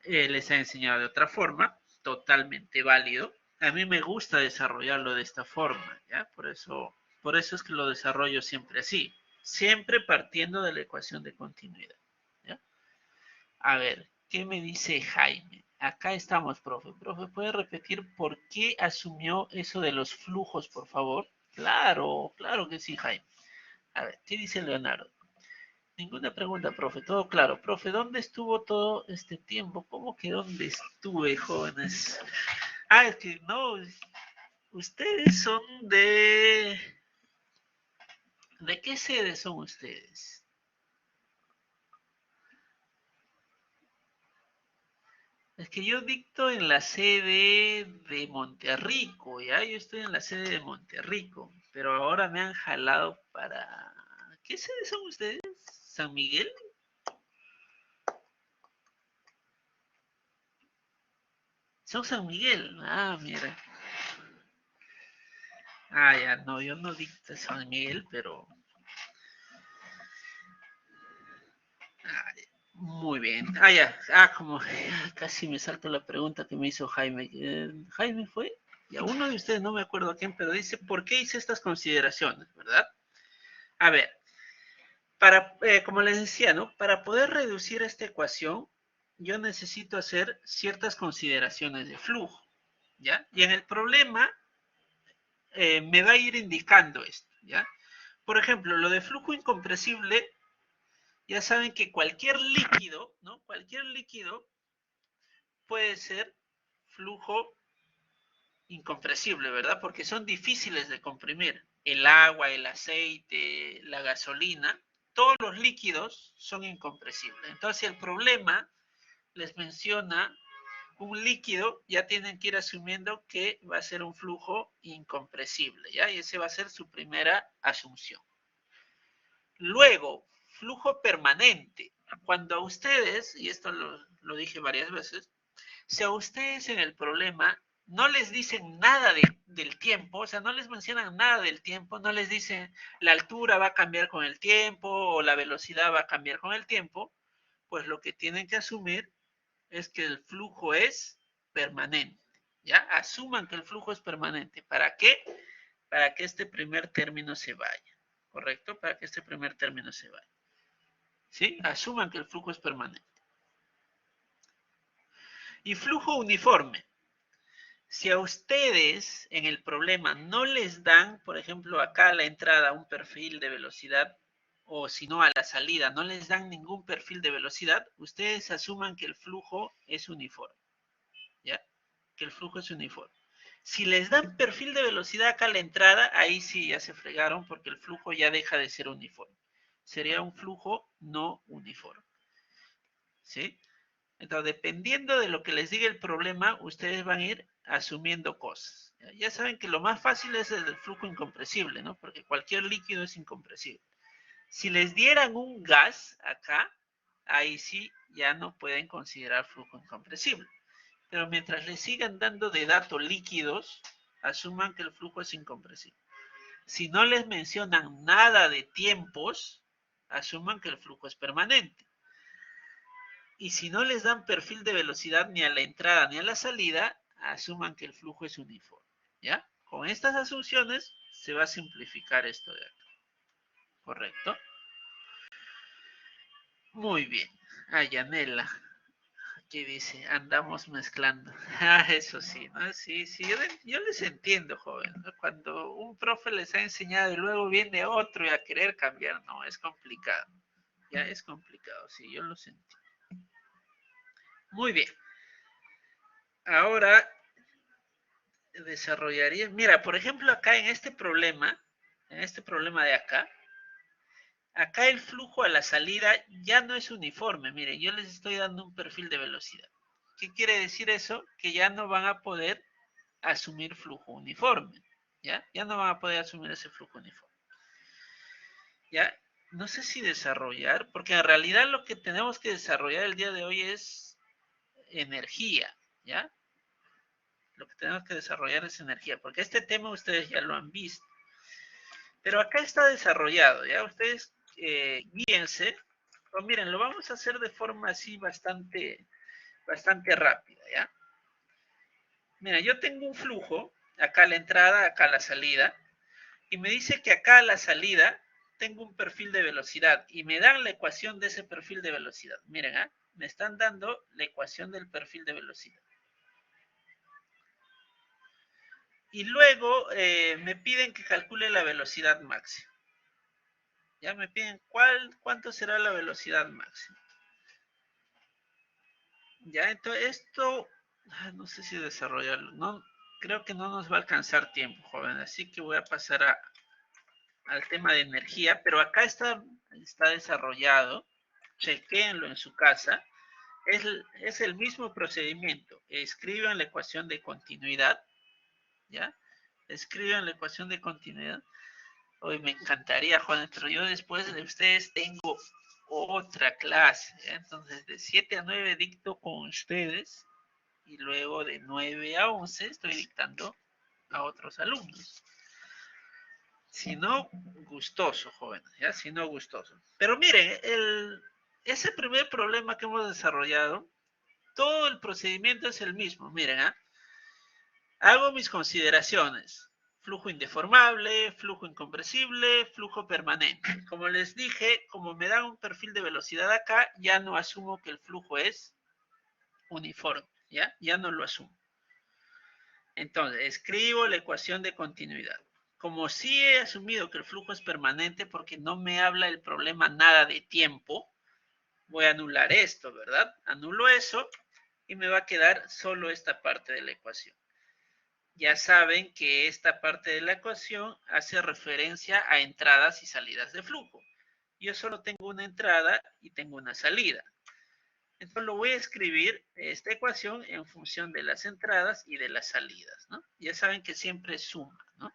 les ha enseñado de otra forma, totalmente válido. A mí me gusta desarrollarlo de esta forma, ¿ya? Por eso es que lo desarrollo siempre así, siempre partiendo de la ecuación de continuidad, ¿ya? A ver, ¿qué me dice Jaime? Acá estamos, profe. Profe, ¿puede repetir por qué asumió eso de los flujos, por favor? Claro, claro que sí, Jaime. A ver, ¿qué dice Leonardo? Ninguna pregunta, profe, todo claro. Profe, ¿dónde estuvo todo este tiempo? ¿Cómo que dónde estuve, jóvenes? Ah, es que no, ustedes son de... ¿De qué sede son ustedes? Es que yo dicto en la sede de Monterrico, ¿ya? Yo estoy en la sede de Monterrico, pero ahora me han jalado para... ¿Qué sede son ustedes? ¿San Miguel? Son San Miguel. Ah, mira. Ah, ya, no, yo no dicto en San Miguel, pero... Ah, muy bien. Ah, ya. Ah, como casi me salto la pregunta que me hizo Jaime. ¿Jaime fue? Ya, uno de ustedes, no me acuerdo a quién, pero dice, ¿por qué hice estas consideraciones, verdad? A ver, como les decía, ¿no? Para poder reducir esta ecuación, yo necesito hacer ciertas consideraciones de flujo, ¿ya? Y en el problema me va a ir indicando esto, ¿ya? Por ejemplo, lo de flujo incompresible, ya saben que cualquier líquido, ¿no? Cualquier líquido puede ser flujo incompresible, ¿verdad? Porque son difíciles de comprimir. El agua, el aceite, la gasolina, todos los líquidos son incompresibles. Entonces el problema les menciona un líquido, ya tienen que ir asumiendo que va a ser un flujo incompresible, ¿ya? Y ese va a ser su primera asunción. Luego, flujo permanente. Cuando a ustedes, y esto lo dije varias veces, si a ustedes en el problema no les dicen nada del tiempo, o sea, no les mencionan nada del tiempo, no les dicen la altura va a cambiar con el tiempo o la velocidad va a cambiar con el tiempo, pues lo que tienen que asumir es que el flujo es permanente. ¿Ya? Asuman que el flujo es permanente. ¿Para qué? Para que este primer término se vaya. ¿Correcto? Para que este primer término se vaya. ¿Sí? Asuman que el flujo es permanente. Y flujo uniforme. Si a ustedes en el problema no les dan, por ejemplo, acá a la entrada un perfil de velocidad, o si no a la salida no les dan ningún perfil de velocidad, ustedes asuman que el flujo es uniforme. ¿Ya? Que el flujo es uniforme. Si les dan perfil de velocidad acá a la entrada, ahí sí ya se fregaron porque el flujo ya deja de ser uniforme. Sería un flujo no uniforme. ¿Sí? Entonces, dependiendo de lo que les diga el problema, ustedes van a ir asumiendo cosas. Ya saben que lo más fácil es el flujo incompresible, ¿no? Porque cualquier líquido es incompresible. Si les dieran un gas acá, ahí sí ya no pueden considerar flujo incompresible. Pero mientras les sigan dando de datos líquidos, asuman que el flujo es incompresible. Si no les mencionan nada de tiempos, asuman que el flujo es permanente. Y si no les dan perfil de velocidad ni a la entrada ni a la salida, asuman que el flujo es uniforme. ¿Ya? Con estas asunciones se va a simplificar esto de acá. ¿Correcto? Muy bien. Yanela. Aquí dice, andamos mezclando. Eso sí, ¿no? Sí, sí, yo les entiendo, joven, ¿no? Cuando un profe les ha enseñado y luego viene otro y a querer cambiar, no, es complicado. Ya es complicado, sí, yo lo sentí. Muy bien. Ahora desarrollaría, mira, por ejemplo, acá en este problema de acá el flujo a la salida ya no es uniforme. Miren, yo les estoy dando un perfil de velocidad. ¿Qué quiere decir eso? Que ya no van a poder asumir flujo uniforme, ¿ya? Ya no van a poder asumir ese flujo uniforme, ¿ya? No sé si desarrollar, porque en realidad lo que tenemos que desarrollar el día de hoy es energía, ¿ya? Lo que tenemos que desarrollar es energía, porque este tema ustedes ya lo han visto, pero acá está desarrollado, ¿ya? Ustedes guíense, o miren, lo vamos a hacer de forma así bastante rápida, ¿ya? Mira, yo tengo un flujo, acá la entrada, acá la salida, y me dice que acá a la salida tengo un perfil de velocidad y me dan la ecuación de ese perfil de velocidad. Miren, me están dando la ecuación del perfil de velocidad. Y luego me piden que calcule la velocidad máxima. Ya me piden cuánto será la velocidad máxima. Ya, entonces esto, no sé si desarrollarlo. No, creo que no nos va a alcanzar tiempo, joven. Así que voy a pasar al tema de energía, pero acá está desarrollado. Chequéenlo en su casa. Es el mismo procedimiento. Escriban la ecuación de continuidad, ¿ya? Escriban la ecuación de continuidad. Hoy me encantaría, Juan, pero yo después de ustedes tengo otra clase, ¿ya? Entonces de 7 a 9 dicto con ustedes y luego de 9 a 11 estoy dictando a otros alumnos. Si no, gustoso, jóvenes, ¿ya? Si no, gustoso. Pero miren, ese primer problema que hemos desarrollado, todo el procedimiento es el mismo. Miren, hago mis consideraciones. Flujo indeformable, flujo incompresible, flujo permanente. Como les dije, como me dan un perfil de velocidad acá, ya no asumo que el flujo es uniforme, ¿ya? Ya no lo asumo. Entonces, escribo la ecuación de continuidad. Como sí he asumido que el flujo es permanente porque no me habla el problema nada de tiempo, voy a anular esto, ¿verdad? Anulo eso y me va a quedar solo esta parte de la ecuación. Ya saben que esta parte de la ecuación hace referencia a entradas y salidas de flujo. Yo solo tengo una entrada y tengo una salida. Entonces lo voy a escribir, esta ecuación, en función de las entradas y de las salidas, ¿no? Ya saben que siempre suma, ¿no?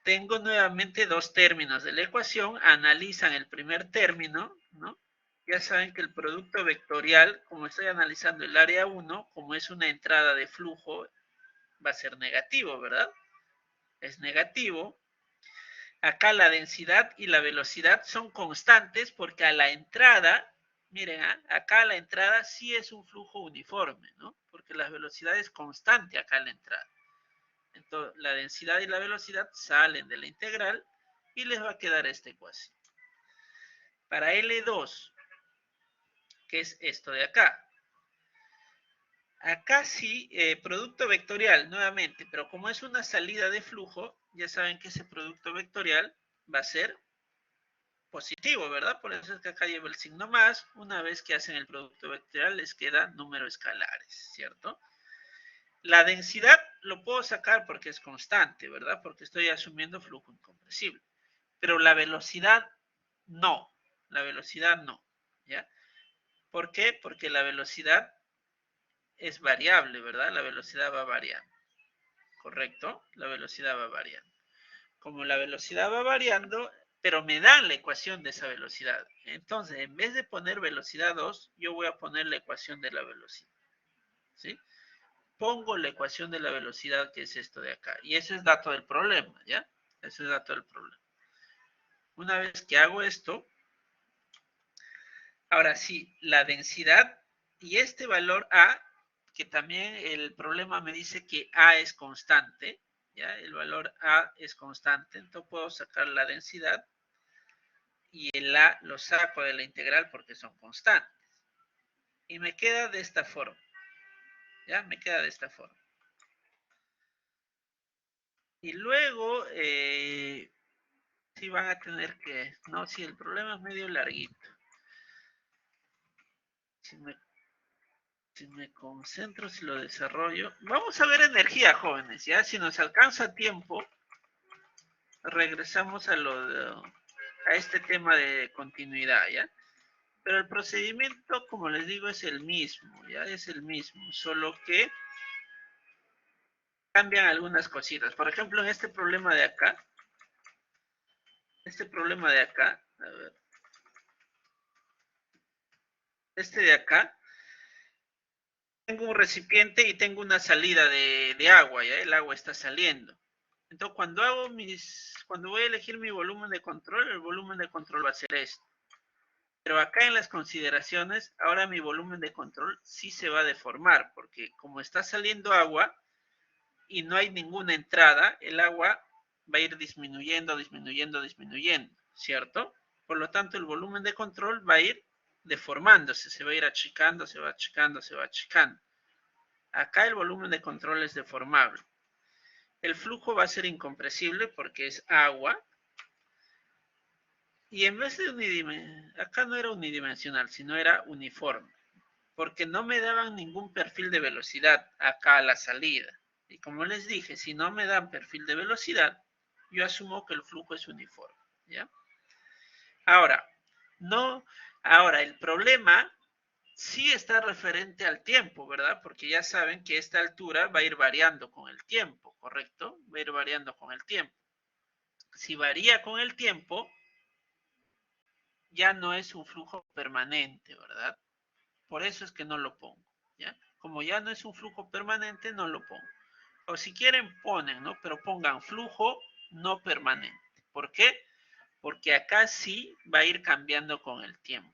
Tengo nuevamente dos términos de la ecuación, analizan el primer término, ¿no? Ya saben que el producto vectorial, como estoy analizando el área 1, como es una entrada de flujo, va a ser negativo, ¿verdad? Es negativo. Acá la densidad y la velocidad son constantes porque a la entrada, miren, acá a la entrada sí es un flujo uniforme, ¿no? Porque la velocidad es constante acá a la entrada. Entonces, la densidad y la velocidad salen de la integral y les va a quedar esta ecuación. Para L2, que es esto de acá. Acá sí, producto vectorial, nuevamente, pero como es una salida de flujo, ya saben que ese producto vectorial va a ser positivo, ¿verdad? Por eso es que acá lleva el signo más. Una vez que hacen el producto vectorial, les queda números escalares, ¿cierto? La densidad lo puedo sacar porque es constante, ¿verdad? Porque estoy asumiendo flujo incompresible. Pero la velocidad no. La velocidad no, ¿ya? ¿Por qué? Porque la velocidad es variable, ¿verdad? La velocidad va variando, ¿correcto? La velocidad va variando. Como la velocidad va variando, pero me dan la ecuación de esa velocidad. Entonces, en vez de poner velocidad 2, yo voy a poner la ecuación de la velocidad, ¿sí? Pongo la ecuación de la velocidad, que es esto de acá. Y ese es dato del problema, ¿ya? Ese es dato del problema. Una vez que hago esto, ahora sí, la densidad y este valor A, que también el problema me dice que A es constante, ¿ya? El valor A es constante, entonces puedo sacar la densidad y el A lo saco de la integral porque son constantes. Y me queda de esta forma, ¿ya? Me queda de esta forma. Y luego, sí van a tener que, no, sí, el problema es medio larguito. Si me concentro, si lo desarrollo. Vamos a ver energía, jóvenes, ¿ya? Si nos alcanza tiempo, regresamos a este tema de continuidad, ¿ya? Pero el procedimiento, como les digo, es el mismo, ¿ya? Es el mismo, solo que cambian algunas cositas. Por ejemplo, en este problema de acá, a ver, este de acá, tengo un recipiente y tengo una salida de agua, ¿ya? El agua está saliendo. Entonces, cuando voy a elegir mi volumen de control, el volumen de control va a ser esto. Pero acá en las consideraciones, ahora mi volumen de control sí se va a deformar, porque como está saliendo agua y no hay ninguna entrada, el agua va a ir disminuyendo, disminuyendo, disminuyendo, ¿cierto? Por lo tanto, el volumen de control va a ir deformándose, se va a ir achicando, se va achicando, se va achicando. Acá el volumen de control es deformable. El flujo va a ser incompresible porque es agua. Y en vez de unidimensional, acá no era unidimensional, sino era uniforme. Porque no me daban ningún perfil de velocidad acá a la salida. Y como les dije, si no me dan perfil de velocidad, yo asumo que el flujo es uniforme, ¿ya? Ahora, no, ahora el problema sí está referente al tiempo, ¿verdad? Porque ya saben que esta altura va a ir variando con el tiempo, ¿correcto? Va a ir variando con el tiempo. Si varía con el tiempo, ya no es un flujo permanente, ¿verdad? Por eso es que no lo pongo, ¿ya? Como ya no es un flujo permanente, no lo pongo. O si quieren, ponen, ¿no? Pero pongan flujo no permanente. ¿Por qué? Porque acá sí va a ir cambiando con el tiempo.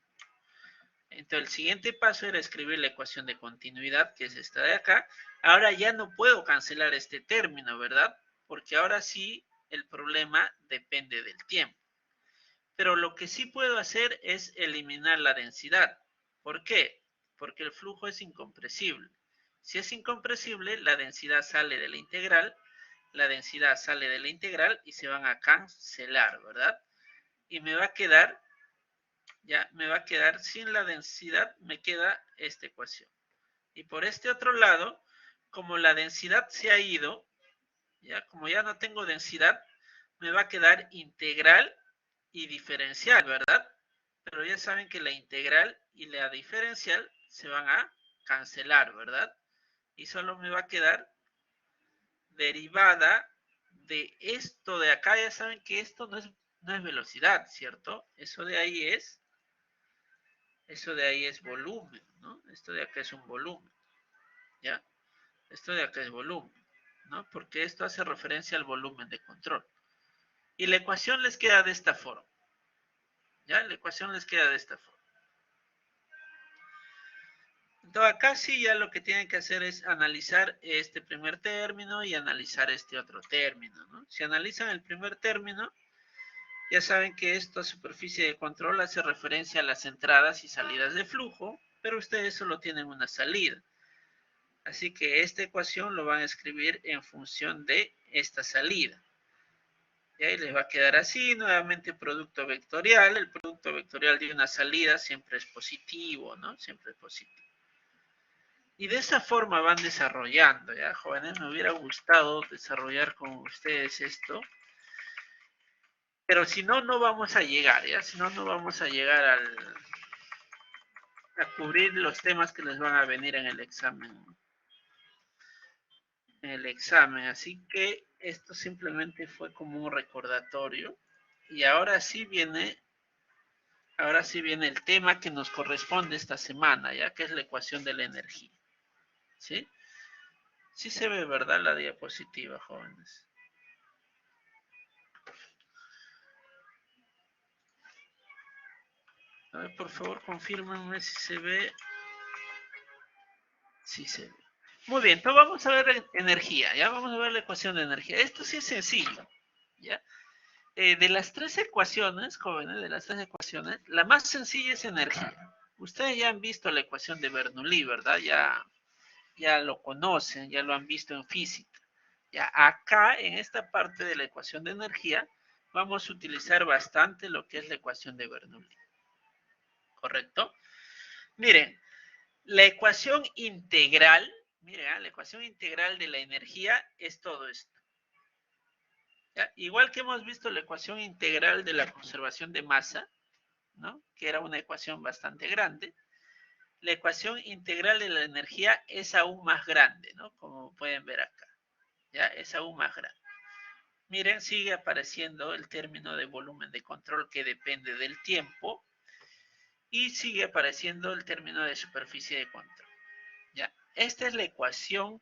Entonces, el siguiente paso era escribir la ecuación de continuidad, que es esta de acá. Ahora ya no puedo cancelar este término, ¿verdad? Porque ahora sí el problema depende del tiempo. Pero lo que sí puedo hacer es eliminar la densidad. ¿Por qué? Porque el flujo es incompresible. Si es incompresible, la densidad sale de la integral, y se van a cancelar, ¿verdad? Y me va a quedar, ya, me va a quedar sin la densidad, me queda esta ecuación. Y por este otro lado, como la densidad se ha ido, ya, como ya no tengo densidad, me va a quedar integral y diferencial, ¿verdad? Pero ya saben que la integral y la diferencial se van a cancelar, ¿verdad? Y solo me va a quedar derivada de esto de acá. Ya saben que esto no es velocidad, ¿cierto? Eso de ahí es volumen, ¿no? Esto de acá es un volumen, ¿ya? Esto de acá es volumen, ¿no? Porque esto hace referencia al volumen de control. Y la ecuación les queda de esta forma, ¿ya? La ecuación les queda de esta forma. Entonces acá sí ya lo que tienen que hacer es analizar este primer término y analizar este otro término, ¿no? Si analizan el primer término, ya saben que esta superficie de control hace referencia a las entradas y salidas de flujo, pero ustedes solo tienen una salida. Así que esta ecuación lo van a escribir en función de esta salida. Y ahí les va a quedar así, nuevamente producto vectorial. El producto vectorial de una salida siempre es positivo, ¿no? Siempre es positivo. Y de esa forma van desarrollando, ¿ya, jóvenes? Me hubiera gustado desarrollar con ustedes esto. Pero si no, no vamos a llegar, ¿ya? Si no, no vamos a llegar a cubrir los temas que les van a venir en el examen. Así que esto simplemente fue como un recordatorio. Y ahora sí viene el tema que nos corresponde esta semana, ¿ya? Que es la ecuación de la energía. ¿Sí? Sí se ve, ¿verdad? La diapositiva, jóvenes. A ver, por favor, confírmenme si se ve. Sí se ve. Muy bien, entonces vamos a ver energía, ¿ya? Vamos a ver la ecuación de energía. Esto sí es sencillo, ¿ya? De las tres ecuaciones, jóvenes, de las tres ecuaciones, la más sencilla es energía. Ustedes ya han visto la ecuación de Bernoulli, ¿verdad? Ya lo conocen, ya lo han visto en física. Ya acá, en esta parte de la ecuación de energía, vamos a utilizar bastante lo que es la ecuación de Bernoulli. ¿Correcto? Miren, la ecuación integral, miren, la ecuación integral de la energía es todo esto. ¿Ya? Igual que hemos visto la ecuación integral de la conservación de masa, ¿no? Que era una ecuación bastante grande. La ecuación integral de la energía es aún más grande, ¿no? Como pueden ver acá, ¿ya? Es aún más grande. Miren, sigue apareciendo el término de volumen de control que depende del tiempo y sigue apareciendo el término de superficie de control, ¿ya? Esta es la ecuación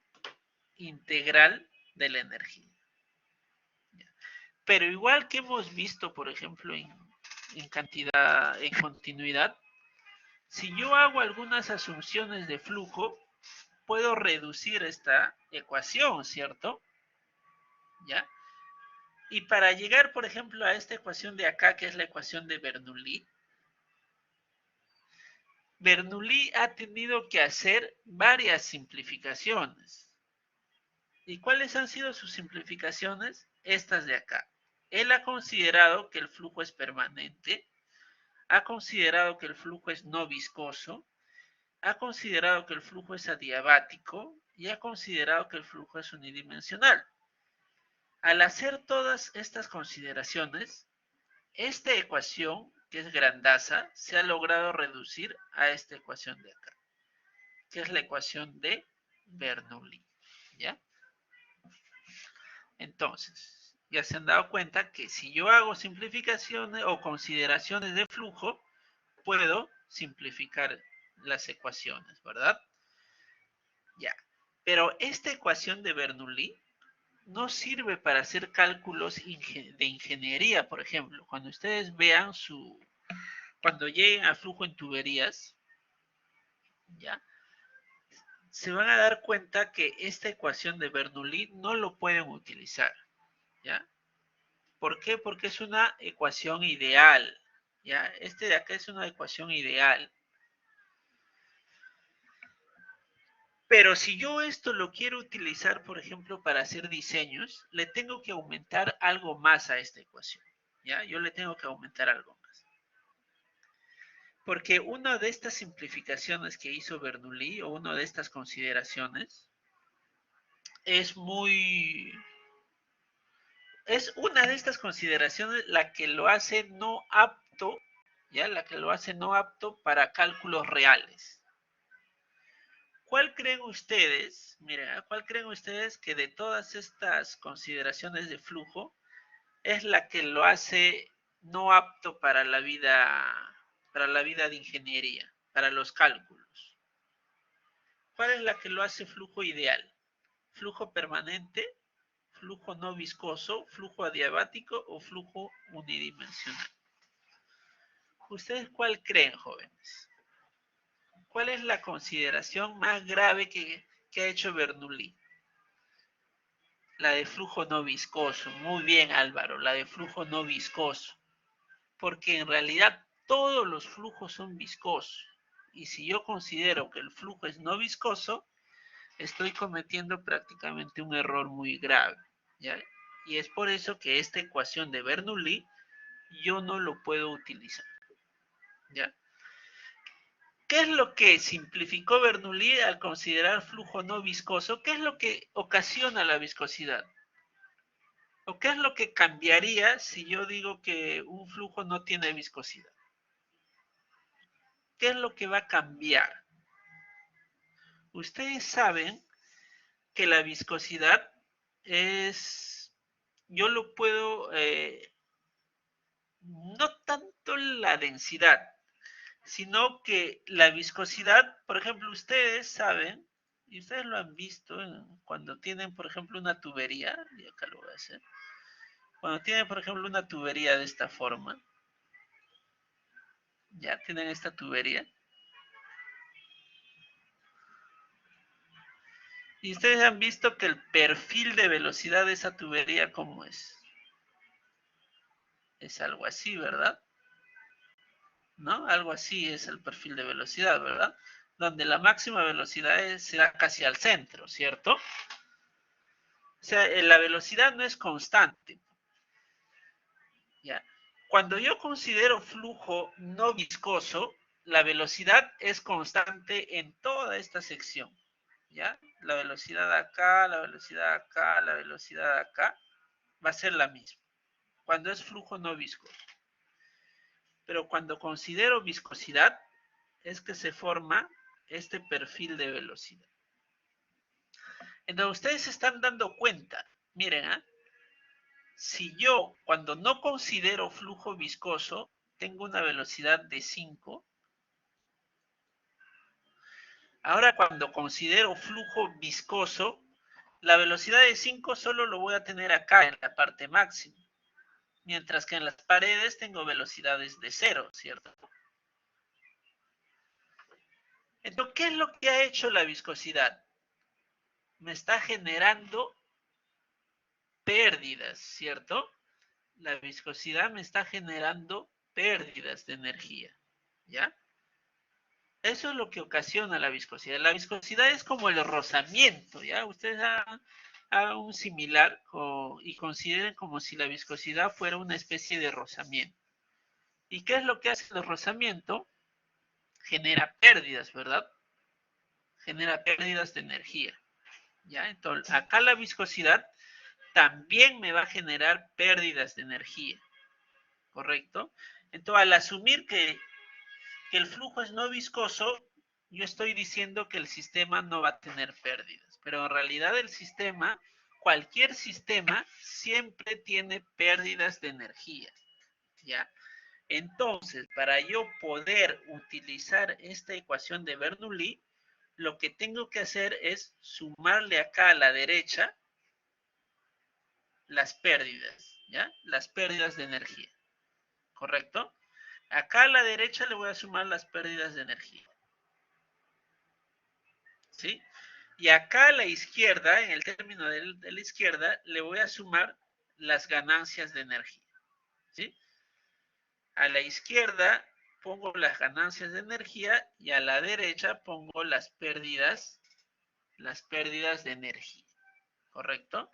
integral de la energía, ¿ya? Pero igual que hemos visto, por ejemplo, en cantidad, en continuidad, si yo hago algunas asunciones de flujo, puedo reducir esta ecuación, ¿cierto? ¿Ya? Y para llegar, por ejemplo, a esta ecuación de acá, que es la ecuación de Bernoulli, Bernoulli ha tenido que hacer varias simplificaciones. ¿Y cuáles han sido sus simplificaciones? Estas de acá. Él ha considerado que el flujo es permanente, ha considerado que el flujo es no viscoso, ha considerado que el flujo es adiabático y ha considerado que el flujo es unidimensional. Al hacer todas estas consideraciones, esta ecuación, que es grandaza, se ha logrado reducir a esta ecuación de acá, que es la ecuación de Bernoulli, ¿ya? Entonces, ya se han dado cuenta que si yo hago simplificaciones o consideraciones de flujo, puedo simplificar las ecuaciones, ¿verdad? Ya. Pero esta ecuación de Bernoulli no sirve para hacer cálculos de ingeniería, por ejemplo. Cuando ustedes vean cuando lleguen al flujo en tuberías, ¿ya? Se van a dar cuenta que esta ecuación de Bernoulli no lo pueden utilizar, ¿ya? ¿Por qué? Porque es una ecuación ideal, ¿ya? Este de acá es una ecuación ideal. Pero si yo esto lo quiero utilizar, por ejemplo, para hacer diseños, le tengo que aumentar algo más a esta ecuación, ¿ya? Yo le tengo que aumentar algo más. Porque una de estas simplificaciones que hizo Bernoulli, o una de estas consideraciones, es una de estas consideraciones la que lo hace no apto, ¿ya? La que lo hace no apto para cálculos reales. ¿Cuál creen ustedes, mira, cuál creen ustedes que de todas estas consideraciones de flujo es la que lo hace no apto para la vida de ingeniería, para los cálculos? ¿Cuál es la que lo hace flujo ideal? ¿Flujo permanente, flujo no viscoso, flujo adiabático o flujo unidimensional? ¿Ustedes cuál creen, jóvenes? ¿Cuál es la consideración más grave que ha hecho Bernoulli? La de flujo no viscoso. Muy bien, Álvaro, la de flujo no viscoso. Porque en realidad todos los flujos son viscosos. Y si yo considero que el flujo es no viscoso, estoy cometiendo prácticamente un error muy grave, ¿ya? Y es por eso que esta ecuación de Bernoulli yo no lo puedo utilizar, ¿ya? ¿Qué es lo que simplificó Bernoulli al considerar flujo no viscoso? ¿Qué es lo que ocasiona la viscosidad? ¿O qué es lo que cambiaría si yo digo que un flujo no tiene viscosidad? ¿Qué es lo que va a cambiar? Ustedes saben que la viscosidad es, yo lo puedo, no tanto la densidad, sino que la viscosidad, por ejemplo, ustedes saben, y ustedes lo han visto cuando tienen, por ejemplo, una tubería, y acá lo voy a hacer, cuando tienen, por ejemplo, una tubería de esta forma, ya tienen esta tubería, y ustedes han visto que el perfil de velocidad de esa tubería, ¿cómo es? Es algo así, ¿verdad? ¿No? Algo así es el perfil de velocidad, ¿verdad? Donde la máxima velocidad será casi al centro, ¿cierto? O sea, la velocidad no es constante, ¿ya? Cuando yo considero flujo no viscoso, la velocidad es constante en toda esta sección, ¿ya? La velocidad acá, la velocidad acá, la velocidad acá, va a ser la misma, cuando es flujo no viscoso. Pero cuando considero viscosidad, es que se forma este perfil de velocidad. Entonces, ustedes se están dando cuenta, miren, ¿eh? Si yo, cuando no considero flujo viscoso, tengo una velocidad de 5, ahora cuando considero flujo viscoso, la velocidad de 5 solo lo voy a tener acá en la parte máxima, mientras que en las paredes tengo velocidades de 0, ¿cierto? Entonces, ¿qué es lo que ha hecho la viscosidad? Me está generando pérdidas, ¿cierto? La viscosidad me está generando pérdidas de energía, ¿ya? Eso es lo que ocasiona la viscosidad. La viscosidad es como el rozamiento, ¿ya? Ustedes hagan un similar y consideren como si la viscosidad fuera una especie de rozamiento. ¿Y qué es lo que hace el rozamiento? Genera pérdidas, ¿verdad? Genera pérdidas de energía, ¿ya? Entonces, acá la viscosidad también me va a generar pérdidas de energía, ¿correcto? Entonces, al asumir que el flujo es no viscoso, yo estoy diciendo que el sistema no va a tener pérdidas, pero en realidad el sistema, cualquier sistema, siempre tiene pérdidas de energía, ¿ya? Entonces, para yo poder utilizar esta ecuación de Bernoulli, lo que tengo que hacer es sumarle acá a la derecha las pérdidas, ¿ya? Las pérdidas de energía, ¿correcto? Acá a la derecha le voy a sumar las pérdidas de energía, ¿sí? Y acá a la izquierda, en el término de la izquierda, le voy a sumar las ganancias de energía, ¿sí? A la izquierda pongo las ganancias de energía y a la derecha pongo las pérdidas de energía, ¿correcto?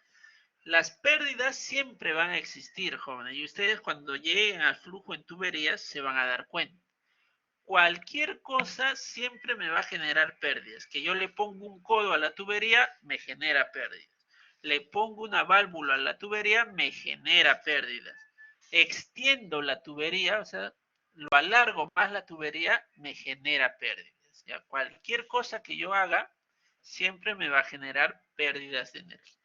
Las pérdidas siempre van a existir, jóvenes, y ustedes cuando lleguen al flujo en tuberías se van a dar cuenta. Cualquier cosa siempre me va a generar pérdidas. Que yo le pongo un codo a la tubería, me genera pérdidas. Le pongo una válvula a la tubería, me genera pérdidas. Extiendo la tubería, o sea, lo alargo más la tubería, me genera pérdidas. ¿Ya? Cualquier cosa que yo haga, siempre me va a generar pérdidas de energía.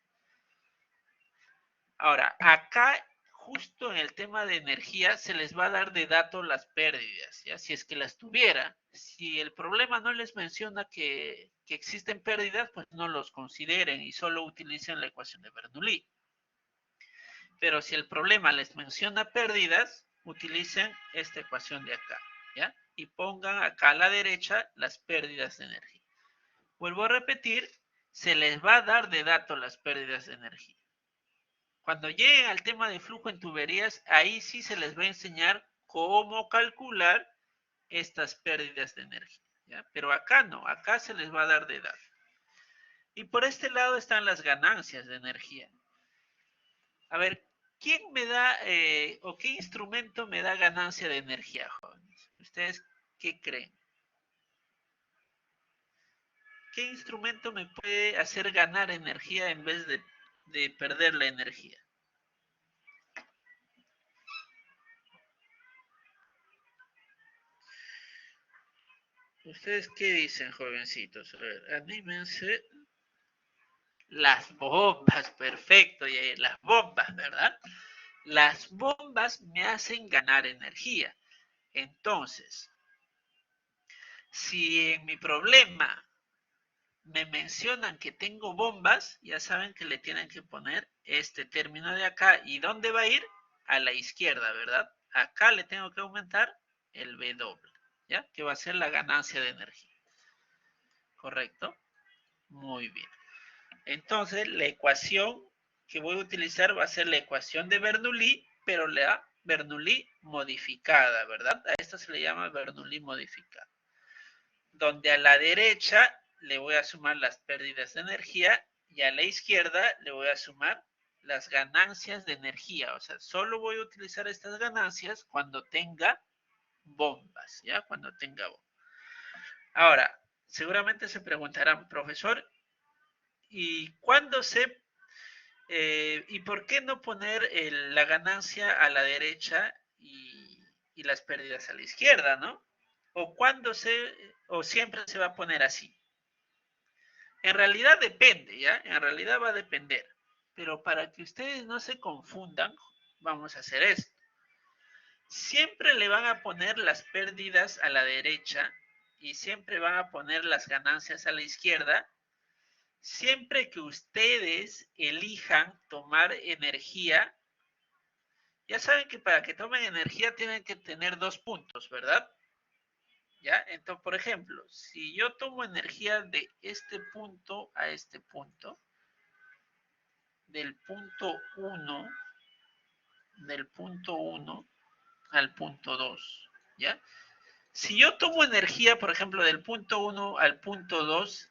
Ahora, acá, justo en el tema de energía, se les va a dar de dato las pérdidas, ¿ya? Si es que las tuviera. Si el problema no les menciona que existen pérdidas, pues no los consideren y solo utilicen la ecuación de Bernoulli. Pero si el problema les menciona pérdidas, utilicen esta ecuación de acá, ¿ya? Y pongan acá a la derecha las pérdidas de energía. Vuelvo a repetir, se les va a dar de dato las pérdidas de energía. Cuando lleguen al tema de flujo en tuberías, ahí sí se les va a enseñar cómo calcular estas pérdidas de energía, ¿ya? Pero acá no, acá se les va a dar de dato. Y por este lado están las ganancias de energía. A ver, ¿quién me da o qué instrumento me da ganancia de energía, jóvenes? ¿Ustedes qué creen? ¿Qué instrumento me puede hacer ganar energía en vez de perder la energía? ¿Ustedes qué dicen, jovencitos? A ver, anímense. Las bombas, perfecto, y las bombas, ¿verdad? Las bombas me hacen ganar energía. Entonces, si en mi problema me mencionan que tengo bombas, ya saben que le tienen que poner este término de acá. ¿Y dónde va a ir? A la izquierda, ¿verdad? Acá le tengo que aumentar el W, ¿ya? Que va a ser la ganancia de energía. ¿Correcto? Muy bien. Entonces, la ecuación que voy a utilizar va a ser la ecuación de Bernoulli, pero la Bernoulli modificada, ¿verdad? A esta se le llama Bernoulli modificada. Donde a la derecha le voy a sumar las pérdidas de energía y a la izquierda le voy a sumar las ganancias de energía. O sea, solo voy a utilizar estas ganancias cuando tenga bombas, ¿ya? Cuando tenga bombas. Ahora, seguramente se preguntarán, profesor, ¿y cuándo ¿y por qué no poner la ganancia a la derecha y las pérdidas a la izquierda, ¿no? ¿O o siempre se va a poner así? En realidad depende, ¿ya? En realidad va a depender. Pero para que ustedes no se confundan, vamos a hacer esto. Siempre le van a poner las pérdidas a la derecha y siempre van a poner las ganancias a la izquierda, siempre que ustedes elijan tomar energía. Ya saben que para que tomen energía tienen que tener dos puntos, ¿verdad? ¿Ya? Entonces, por ejemplo, si yo tomo energía de este punto a este punto, del punto 1, del punto 1 al punto 2, ¿ya? Si yo tomo energía, por ejemplo, del punto 1 al punto 2,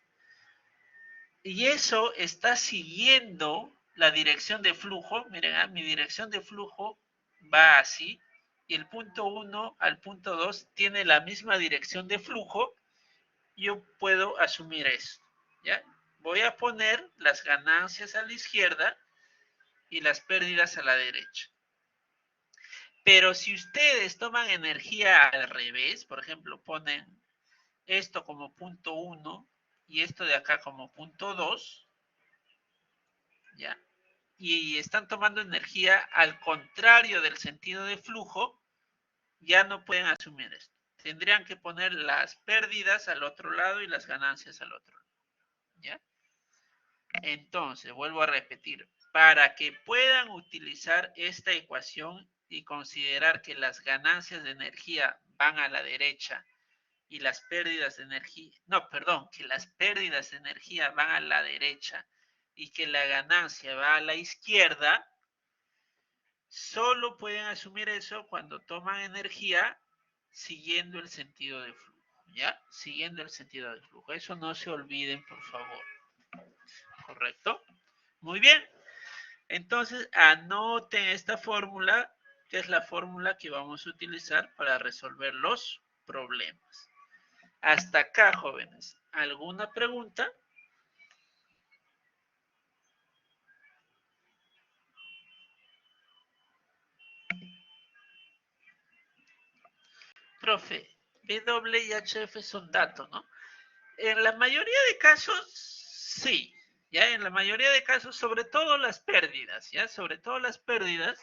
y eso está siguiendo la dirección de flujo, miren, mi dirección de flujo va así, y el punto 1 al punto 2 tiene la misma dirección de flujo, yo puedo asumir eso, ¿ya? Voy a poner las ganancias a la izquierda y las pérdidas a la derecha. Pero si ustedes toman energía al revés, por ejemplo, ponen esto como punto 1 y esto de acá como punto 2, ¿ya? Y están tomando energía al contrario del sentido de flujo, ya no pueden asumir esto. Tendrían que poner las pérdidas al otro lado y las ganancias al otro lado, ¿ya? Entonces, vuelvo a repetir, para que puedan utilizar esta ecuación y considerar que las ganancias de energía van a la derecha y las pérdidas de energía, no, perdón, que las pérdidas de energía van a la derecha y que la ganancia va a la izquierda, solo pueden asumir eso cuando toman energía siguiendo el sentido de flujo, ¿ya? Siguiendo el sentido del flujo. Eso no se olviden, por favor. ¿Correcto? Muy bien. Entonces, anoten esta fórmula, que es la fórmula que vamos a utilizar para resolver los problemas. Hasta acá, jóvenes. ¿Alguna pregunta? Profe, W y HF son datos, ¿no? En la mayoría de casos, sí. ¿Ya? En la mayoría de casos, sobre todo las pérdidas, ¿ya? Sobre todo las pérdidas,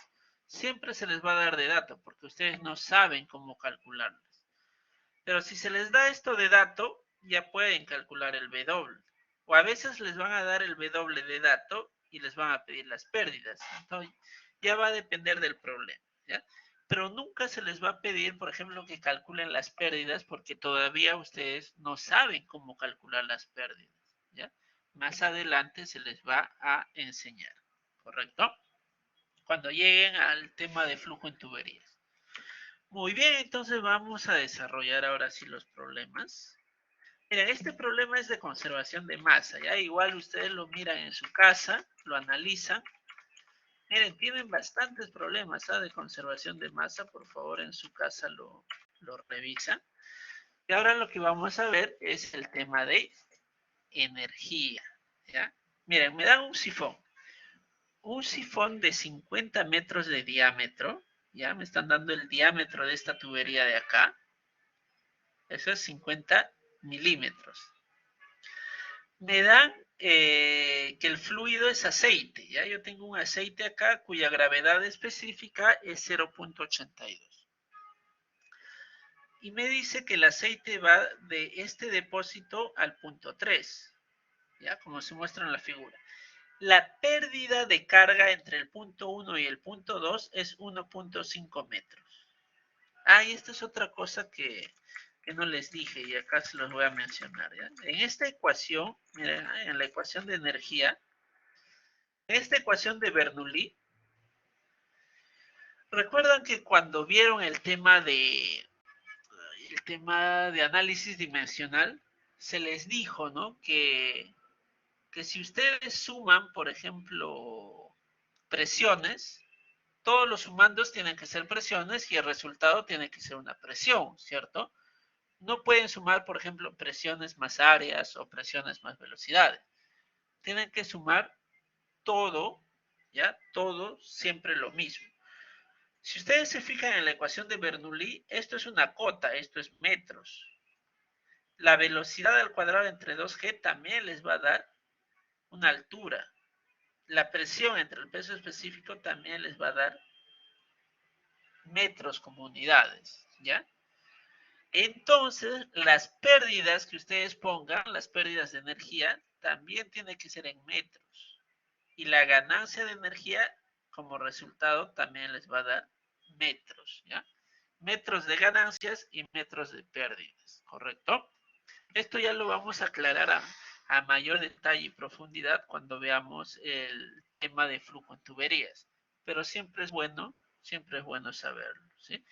siempre se les va a dar de dato, porque ustedes no saben cómo calcularlas. Pero si se les da esto de dato, ya pueden calcular el W. O a veces les van a dar el W de dato y les van a pedir las pérdidas. Entonces, ya va a depender del problema, ¿ya? Pero nunca se les va a pedir, por ejemplo, que calculen las pérdidas porque todavía ustedes no saben cómo calcular las pérdidas, ¿ya? Más adelante se les va a enseñar, ¿correcto? Cuando lleguen al tema de flujo en tuberías. Muy bien, entonces vamos a desarrollar ahora sí los problemas. Miren, este problema es de conservación de masa, ¿ya? Igual ustedes lo miran en su casa, lo analizan. Miren, tienen bastantes problemas, ¿ah? De conservación de masa, por favor en su casa lo revisan. Y ahora lo que vamos a ver es el tema de energía, ¿ya? Miren, me dan un sifón de 50 metros de diámetro, ¿ya? Me están dando el diámetro de esta tubería de acá. Eso es 50 milímetros. Me dan que el fluido es aceite, ¿ya? Yo tengo un aceite acá cuya gravedad específica es 0.82. Y me dice que el aceite va de este depósito al punto 3, ¿ya? Como se muestra en la figura. La pérdida de carga entre el punto 1 y el punto 2 es 1.5 metros. Ah, y esta es otra cosa que no les dije y acá se los voy a mencionar, ¿ya? En esta ecuación, miren, en la ecuación de energía, en esta ecuación de Bernoulli, recuerdan que cuando vieron el tema de análisis dimensional, se les dijo, ¿no? Que si ustedes suman, por ejemplo, presiones, todos los sumandos tienen que ser presiones y el resultado tiene que ser una presión, ¿cierto? No pueden sumar, por ejemplo, presiones más áreas o presiones más velocidades. Tienen que sumar todo, ¿ya? Todo siempre lo mismo. Si ustedes se fijan en la ecuación de Bernoulli, esto es una cota, esto es metros. La velocidad al cuadrado entre 2g también les va a dar una altura. La presión entre el peso específico también les va a dar metros como unidades, ¿ya? Entonces, las pérdidas que ustedes pongan, las pérdidas de energía, también tienen que ser en metros. Y la ganancia de energía, como resultado, también les va a dar metros, ¿ya? Metros de ganancias y metros de pérdidas, ¿correcto? Esto ya lo vamos a aclarar a mayor detalle y profundidad cuando veamos el tema de flujo en tuberías. Pero siempre es bueno saberlo, ¿sí?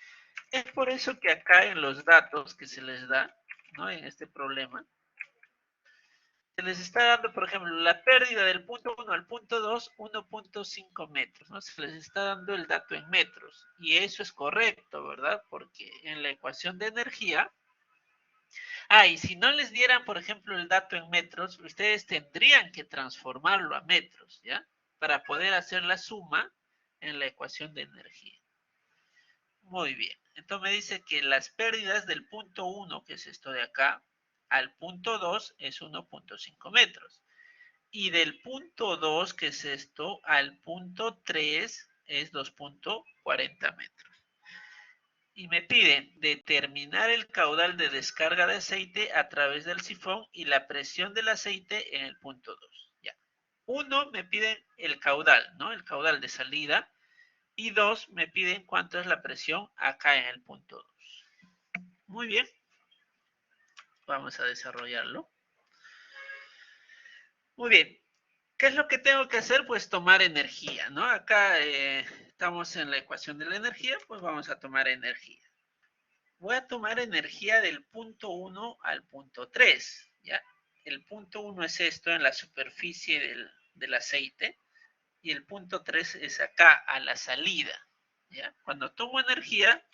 Es por eso que acá en los datos que se les da, ¿no? En este problema, se les está dando, por ejemplo, la pérdida del punto 1 al punto 2, 1.5 metros, ¿no? Se les está dando el dato en metros. Y eso es correcto, ¿verdad? Porque en la ecuación de energía, y si no les dieran, por ejemplo, el dato en metros, ustedes tendrían que transformarlo a metros, ¿ya? Para poder hacer la suma en la ecuación de energía. Muy bien. Entonces me dice que las pérdidas del punto 1, que es esto de acá, al punto 2 es 1.5 metros. Y del punto 2, que es esto, al punto 3 es 2.40 metros. Y me piden determinar el caudal de descarga de aceite a través del sifón y la presión del aceite en el punto 2. Ya. 1, me piden el caudal, ¿no? El caudal de salida. Y 2, me piden cuánto es la presión acá en el punto 2. Muy bien. Vamos a desarrollarlo. Muy bien. ¿Qué es lo que tengo que hacer? Pues tomar energía, ¿no? Acá estamos en la ecuación de la energía, pues vamos a tomar energía. Voy a tomar energía del punto 1 al punto 3, ¿ya? El punto 1 es esto en la superficie del aceite y el punto 3 es acá, a la salida, ¿ya? Cuando tomo energía,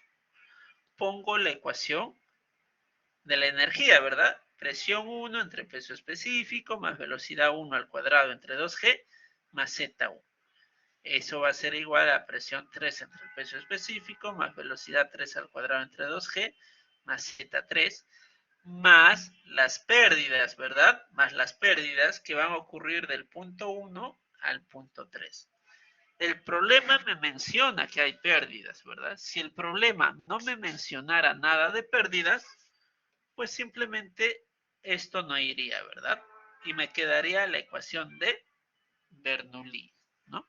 pongo la ecuación de la energía, ¿verdad? Presión 1 entre peso específico más velocidad 1 al cuadrado entre 2g más Z1. Eso va a ser igual a presión 3 entre el peso específico más velocidad 3 al cuadrado entre 2g más Z3, más las pérdidas, ¿verdad? Más las pérdidas que van a ocurrir del punto 1 al punto 3. El problema me menciona que hay pérdidas, ¿verdad? Si el problema no me mencionara nada de pérdidas, pues simplemente esto no iría, ¿verdad? Y me quedaría la ecuación de Bernoulli, ¿no?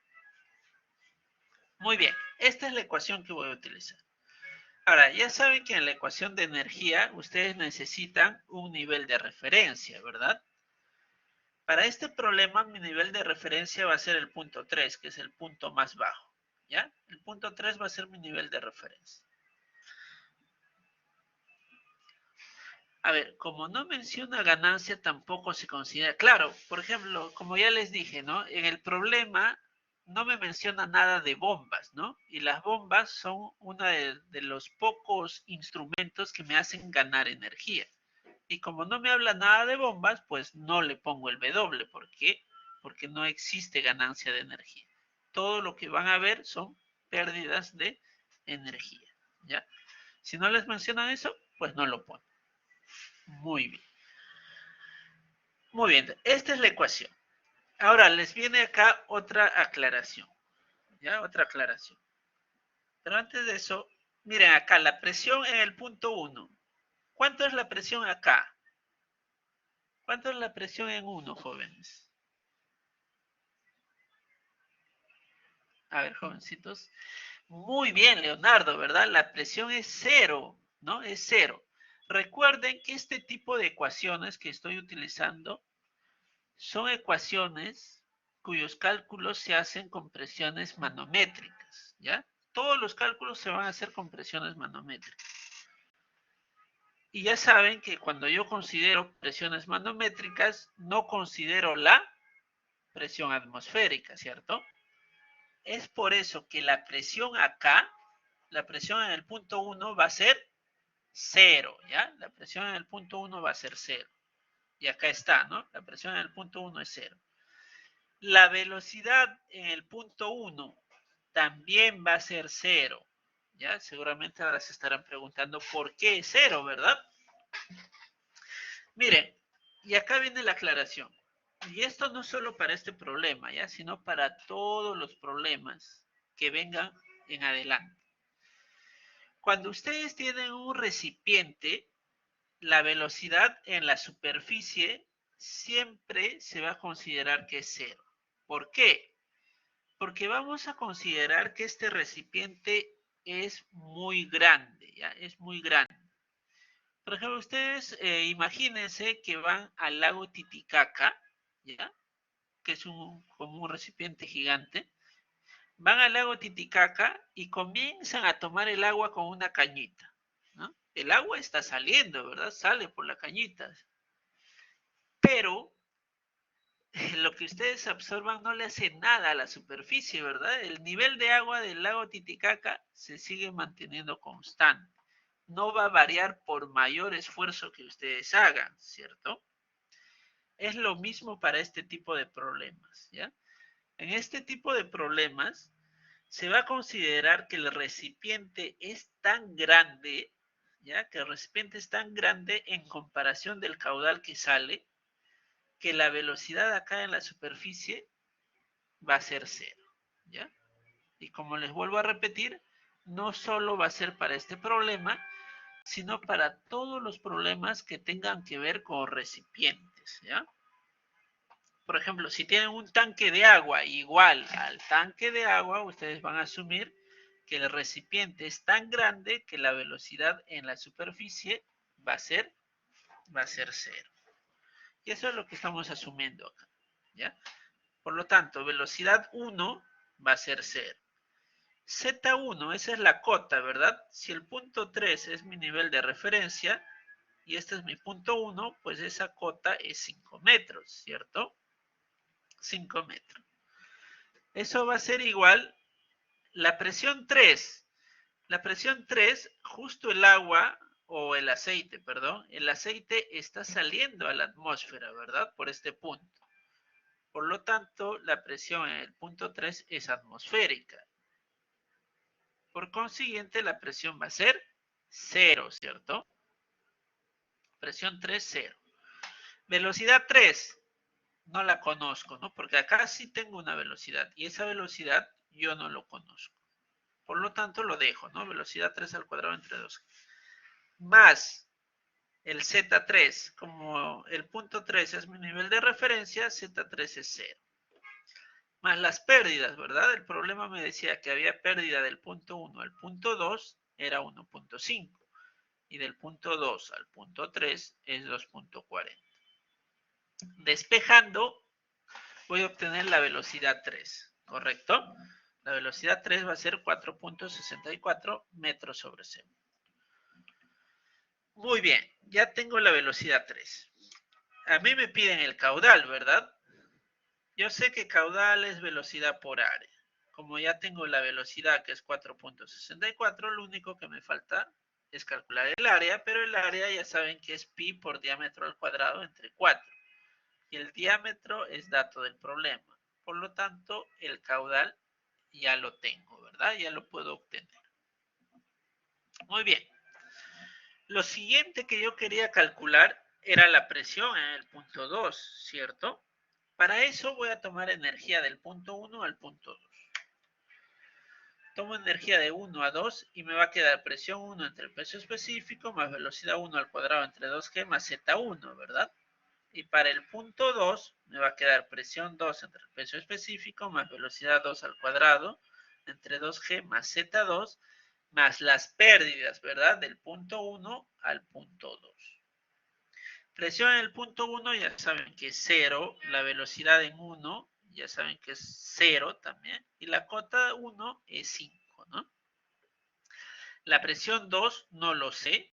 Muy bien, esta es la ecuación que voy a utilizar. Ahora, ya saben que en la ecuación de energía ustedes necesitan un nivel de referencia, ¿verdad? Para este problema, mi nivel de referencia va a ser el punto 3, que es el punto más bajo, ¿ya? El punto 3 va a ser mi nivel de referencia. A ver, como no menciona ganancia, tampoco se considera. Claro, por ejemplo, como ya les dije, ¿no? En el problema no me menciona nada de bombas, ¿no? Y las bombas son uno de los pocos instrumentos que me hacen ganar energía. Y como no me habla nada de bombas, pues no le pongo el W. ¿Por qué? Porque no existe ganancia de energía. Todo lo que van a ver son pérdidas de energía, ¿ya? Si no les mencionan eso, pues no lo ponen. Muy bien. Muy bien, esta es la ecuación. Ahora les viene acá otra aclaración, ¿ya? Otra aclaración. Pero antes de eso, miren acá la presión en el punto 1. ¿Cuánto es la presión acá? ¿Cuánto es la presión en 1, jóvenes? A ver, jovencitos. Muy bien, Leonardo, ¿verdad? La presión es cero, ¿no? Es cero. Recuerden que este tipo de ecuaciones que estoy utilizando son ecuaciones cuyos cálculos se hacen con presiones manométricas, ¿ya? Todos los cálculos se van a hacer con presiones manométricas. Y ya saben que cuando yo considero presiones manométricas, no considero la presión atmosférica, ¿cierto? Es por eso que la presión acá, la presión en el punto 1 va a ser 0, ¿ya? La presión en el punto 1 va a ser 0. Y acá está, ¿no? La presión en el punto 1 es 0. La velocidad en el punto 1 también va a ser 0. ¿Ya? Seguramente ahora se estarán preguntando por qué es 0, ¿verdad? Miren, y acá viene la aclaración. Y esto no solo para este problema, ¿ya? Sino para todos los problemas que vengan en adelante. Cuando ustedes tienen un recipiente, la velocidad en la superficie siempre se va a considerar que es 0. ¿Por qué? Porque vamos a considerar que este recipiente es muy grande, ¿ya? Es muy grande. Por ejemplo, ustedes imagínense que van al lago Titicaca, ¿ya? Que es como un recipiente gigante. Van al lago Titicaca y comienzan a tomar el agua con una cañita, ¿no? El agua está saliendo, ¿verdad? Sale por la cañita. Pero lo que ustedes absorban no le hace nada a la superficie, ¿verdad? El nivel de agua del lago Titicaca se sigue manteniendo constante. No va a variar por mayor esfuerzo que ustedes hagan, ¿cierto? Es lo mismo para este tipo de problemas, ¿ya? En este tipo de problemas se va a considerar que el recipiente es tan grande, ¿ya? Que el recipiente es tan grande en comparación del caudal que sale, que la velocidad acá en la superficie va a ser 0, ¿ya? Y como les vuelvo a repetir, no solo va a ser para este problema, sino para todos los problemas que tengan que ver con recipientes, ¿ya? Por ejemplo, si tienen un tanque de agua igual al tanque de agua, ustedes van a asumir que el recipiente es tan grande que la velocidad en la superficie va a ser 0. Y eso es lo que estamos asumiendo acá, ¿ya? Por lo tanto, velocidad 1 va a ser 0. Z1, esa es la cota, ¿verdad? Si el punto 3 es mi nivel de referencia y este es mi punto 1, pues esa cota es 5 metros, ¿cierto? 5 metros. Eso va a ser igual la presión 3. La presión 3, justo el agua o el aceite, perdón, el aceite está saliendo a la atmósfera, ¿verdad? Por este punto. Por lo tanto, la presión en el punto 3 es atmosférica. Por consiguiente, la presión va a ser 0, ¿cierto? Presión 3, 0. Velocidad 3, no la conozco, ¿no? Porque acá sí tengo una velocidad y esa velocidad yo no lo conozco. Por lo tanto, lo dejo, ¿no? Velocidad 3 al cuadrado entre 2. Más el Z3, como el punto 3 es mi nivel de referencia, Z3 es 0. Más las pérdidas, ¿verdad? El problema me decía que había pérdida del punto 1 al punto 2, era 1.5. Y del punto 2 al punto 3 es 2.40. Despejando, voy a obtener la velocidad 3, ¿correcto? La velocidad 3 va a ser 4.64 metros sobre segundo. Muy bien, ya tengo la velocidad 3. A mí me piden el caudal, ¿verdad? Yo sé que caudal es velocidad por área. Como ya tengo la velocidad que es 4.64, lo único que me falta es calcular el área, pero el área ya saben que es pi por diámetro al cuadrado entre 4. Y el diámetro es dato del problema. Por lo tanto, el caudal ya lo tengo, ¿verdad? Ya lo puedo obtener. Muy bien. Lo siguiente que yo quería calcular era la presión en el punto 2, ¿cierto? Para eso voy a tomar energía del punto 1 al punto 2. Tomo energía de 1 a 2 y me va a quedar presión 1 entre el peso específico más velocidad 1 al cuadrado entre 2G más Z1, ¿verdad? Y para el punto 2 me va a quedar presión 2 entre el peso específico más velocidad 2 al cuadrado entre 2G más Z2 más las pérdidas, ¿verdad? Del punto 1 al punto 2. Presión en el punto 1 ya saben que es 0, la velocidad en 1 ya saben que es 0 también, y la cota 1 es 5, ¿no? La presión 2 no lo sé,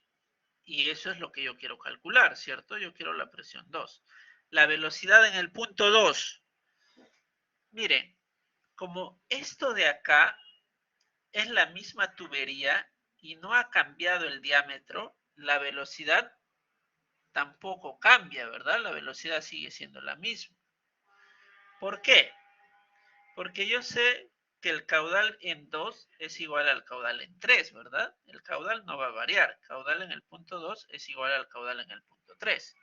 y eso es lo que yo quiero calcular, ¿cierto? Yo quiero la presión 2. La velocidad en el punto 2. Miren, como esto de acá es la misma tubería y no ha cambiado el diámetro, la velocidad tampoco cambia, ¿verdad? La velocidad sigue siendo la misma. ¿Por qué? Porque yo sé que el caudal en 2 es igual al caudal en 3, ¿verdad? El caudal no va a variar. Caudal en el punto 2 es igual al caudal en el punto 3.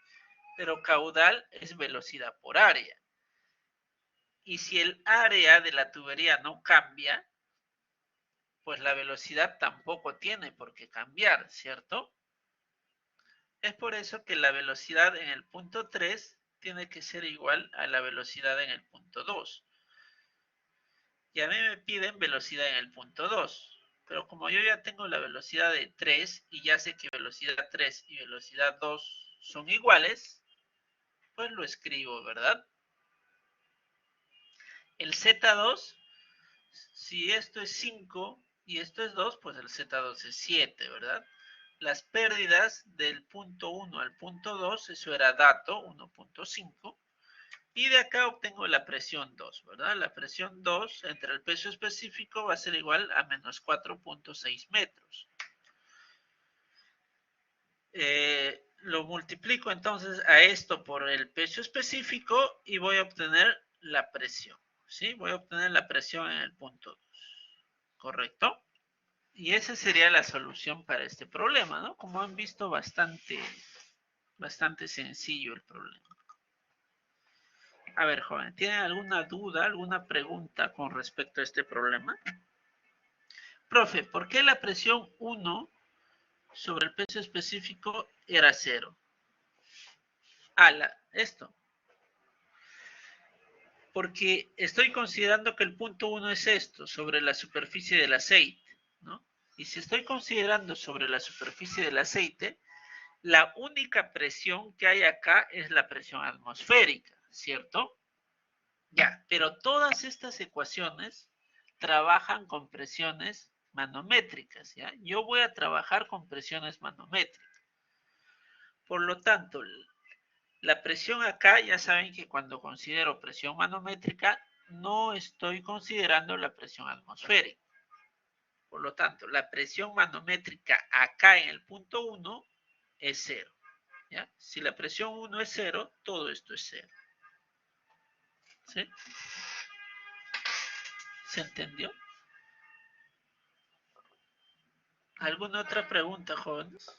Pero caudal es velocidad por área. Y si el área de la tubería no cambia, pues la velocidad tampoco tiene por qué cambiar, ¿cierto? Es por eso que la velocidad en el punto 3 tiene que ser igual a la velocidad en el punto 2. Y a mí me piden velocidad en el punto 2. Pero como yo ya tengo la velocidad de 3 y ya sé que velocidad 3 y velocidad 2 son iguales, pues lo escribo, ¿verdad? El Z2, si esto es 5 y esto es 2, pues el Z2 es 7, ¿verdad? Las pérdidas del punto 1 al punto 2, eso era dato, 1.5. Y de acá obtengo la presión 2, ¿verdad? La presión 2 entre el peso específico va a ser igual a menos 4.6 metros. Lo multiplico entonces a esto por el peso específico y voy a obtener la presión, ¿sí? Voy a obtener la presión en el punto 2, ¿correcto? Y esa sería la solución para este problema, ¿no? Como han visto, bastante sencillo el problema. A ver, joven, ¿tienen alguna duda, alguna pregunta con respecto a este problema? Profe, ¿por qué la presión 1 sobre el peso específico era 0? Esto. Porque estoy considerando que el punto 1 es esto, sobre la superficie del aceite, ¿no? Y si estoy considerando sobre la superficie del aceite, la única presión que hay acá es la presión atmosférica, ¿cierto? Ya, pero todas estas ecuaciones trabajan con presiones manométricas, ¿ya? Yo voy a trabajar con presiones manométricas. Por lo tanto, la presión acá, ya saben que cuando considero presión manométrica, no estoy considerando la presión atmosférica. Por lo tanto, la presión manométrica acá en el punto 1 es 0. ¿Ya? Si la presión 1 es 0, todo esto es 0. ¿Sí? ¿Se entendió? ¿Alguna otra pregunta, jóvenes?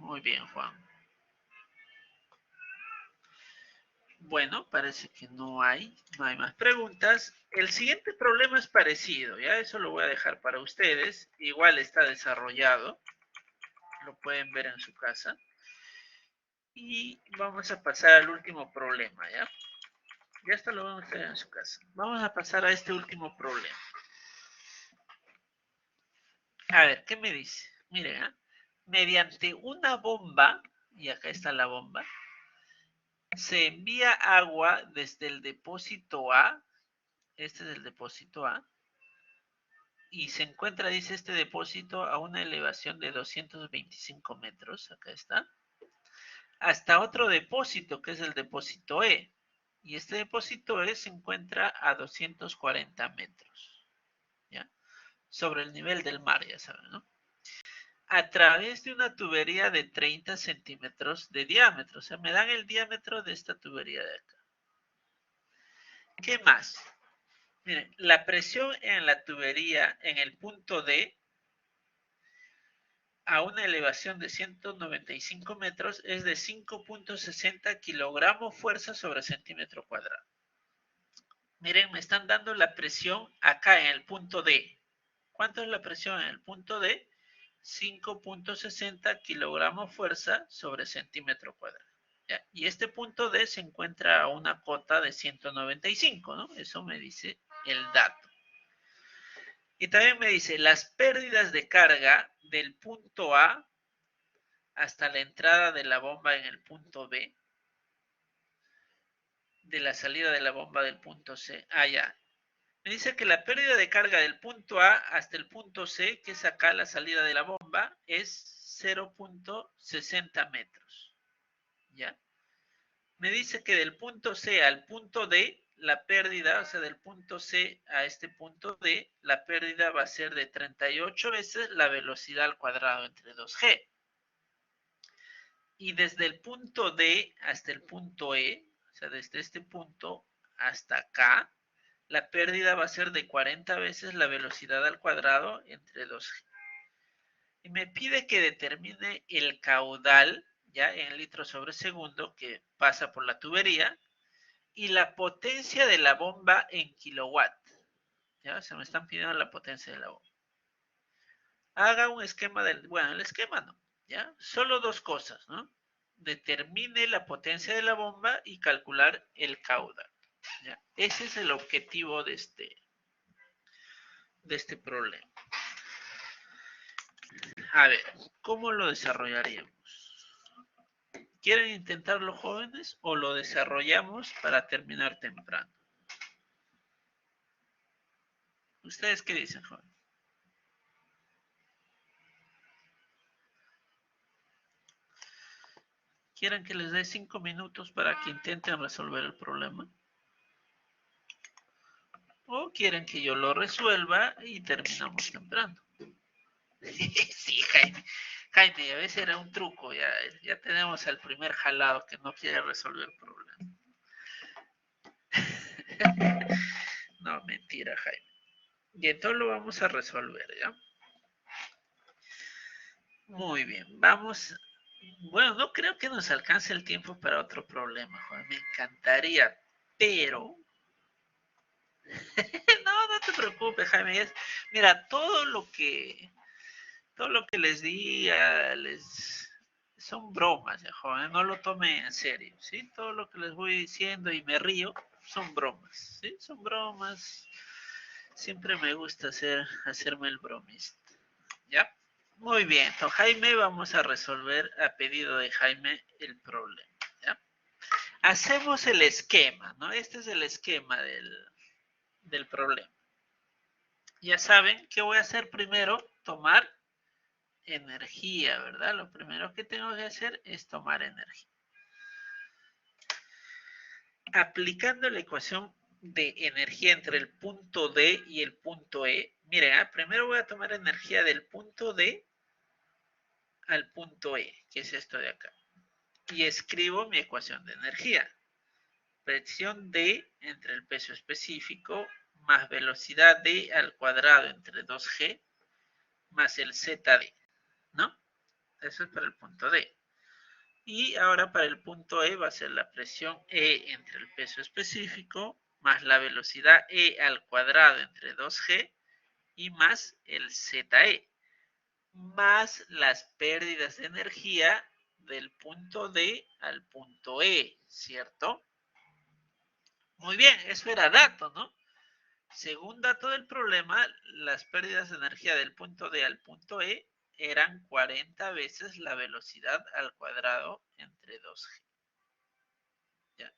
Muy bien, Juan. Bueno, parece que no hay más preguntas. El siguiente problema es parecido, ¿ya? Eso lo voy a dejar para ustedes. Igual está desarrollado. Lo pueden ver en su casa. Y vamos a pasar al último problema, ¿ya? Ya esto lo van a hacer en su casa. Vamos a pasar a este último problema. A ver, ¿qué me dice? Miren, ¿eh? Mediante una bomba, y acá está la bomba, se envía agua desde el depósito A, este es el depósito A, y se encuentra, dice, este depósito a una elevación de 225 metros, acá está, hasta otro depósito, que es el depósito E, y este depósito E se encuentra a 240 metros, ¿ya? Sobre el nivel del mar, ya saben, ¿no? A través de una tubería de 30 centímetros de diámetro, o sea, me dan el diámetro de esta tubería de acá. ¿Qué más? Miren, la presión en la tubería en el punto D a una elevación de 195 metros es de 5.60 kilogramos fuerza sobre centímetro cuadrado. Miren, me están dando la presión acá en el punto D. ¿Cuánto es la presión en el punto D? 5.60 kilogramos fuerza sobre centímetro cuadrado. ¿Ya? Y este punto D se encuentra a una cota de 195, ¿no? Eso me dice el dato. Y también me dice las pérdidas de carga del punto A hasta la entrada de la bomba en el punto B, de la salida de la bomba del punto C. Ah, ya. Me dice que la pérdida de carga del punto A hasta el punto C, que es acá la salida de la bomba, es 0.60 metros. ¿Ya? Me dice que del punto C al punto D, la pérdida, o sea, del punto C a este punto D, la pérdida va a ser de 38 veces la velocidad al cuadrado entre 2G. Y desde el punto D hasta el punto E, o sea, desde este punto hasta acá, la pérdida va a ser de 40 veces la velocidad al cuadrado entre 2G. Y me pide que determine el caudal, ya en litros sobre segundo, que pasa por la tubería, y la potencia de la bomba en kilowatt. ¿Ya? Se me están pidiendo la potencia de la bomba. Haga un esquema del... Bueno, el esquema no. ¿Ya? Solo dos cosas, ¿no? Determine la potencia de la bomba y calcular el caudal. ¿Ya? Ese es el objetivo de este problema. A ver, ¿cómo lo desarrollaríamos? ¿Quieren intentarlo, jóvenes, o lo desarrollamos para terminar temprano? ¿Ustedes qué dicen, jóvenes? ¿Quieren que les dé 5 minutos para que intenten resolver el problema? ¿O quieren que yo lo resuelva y terminamos temprano? Sí, Jaime. Jaime, a veces era un truco. Ya tenemos al primer jalado que no quiere resolver el problema. No, mentira, Jaime. Y entonces lo vamos a resolver, ¿ya? Muy bien, vamos. Bueno, no creo que nos alcance el tiempo para otro problema, Juan. Me encantaría, pero... No te preocupes, Jaime. Mira, todo lo que les di, son bromas, ya, joven. No lo tomen en serio, ¿sí? Todo lo que les voy diciendo y me río son bromas, ¿sí? Son bromas. Siempre me gusta hacerme el bromista, ¿ya? Muy bien, entonces Jaime, vamos a resolver a pedido de Jaime el problema, ¿ya? Hacemos el esquema, ¿no? Este es el esquema del problema. Ya saben, ¿qué voy a hacer primero? Tomar energía, ¿verdad? Lo primero que tengo que hacer es tomar energía. Aplicando la ecuación de energía entre el punto D y el punto E, miren, primero voy a tomar energía del punto D al punto E, que es esto de acá. Y escribo mi ecuación de energía. Presión D entre el peso específico más velocidad D al cuadrado entre 2G más el ZD, ¿no? Eso es para el punto D. Y ahora para el punto E va a ser la presión E entre el peso específico más la velocidad E al cuadrado entre 2G y más el ZE, más las pérdidas de energía del punto D al punto E, ¿cierto? Muy bien, eso era dato, ¿no? Según dato del problema, las pérdidas de energía del punto D al punto E eran 40 veces la velocidad al cuadrado entre 2G. ¿Ya?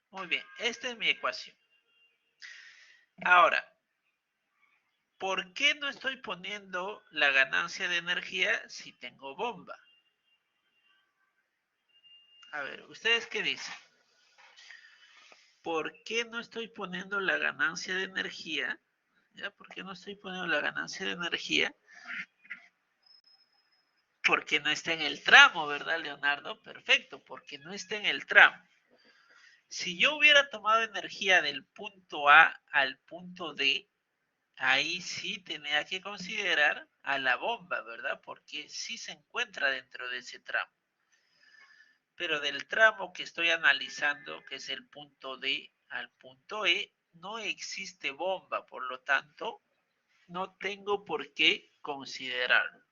Muy bien, esta es mi ecuación. Ahora, ¿por qué no estoy poniendo la ganancia de energía si tengo bomba? A ver, ¿ustedes qué dicen? ¿Por qué no estoy poniendo la ganancia de energía? ¿Ya? ¿Por qué no estoy poniendo la ganancia de energía? Porque no está en el tramo, ¿verdad, Leonardo? Perfecto, porque no está en el tramo. Si yo hubiera tomado energía del punto A al punto D, ahí sí tenía que considerar a la bomba, ¿verdad? Porque sí se encuentra dentro de ese tramo. Pero del tramo que estoy analizando, que es el punto D al punto E, no existe bomba, por lo tanto, no tengo por qué considerarlo.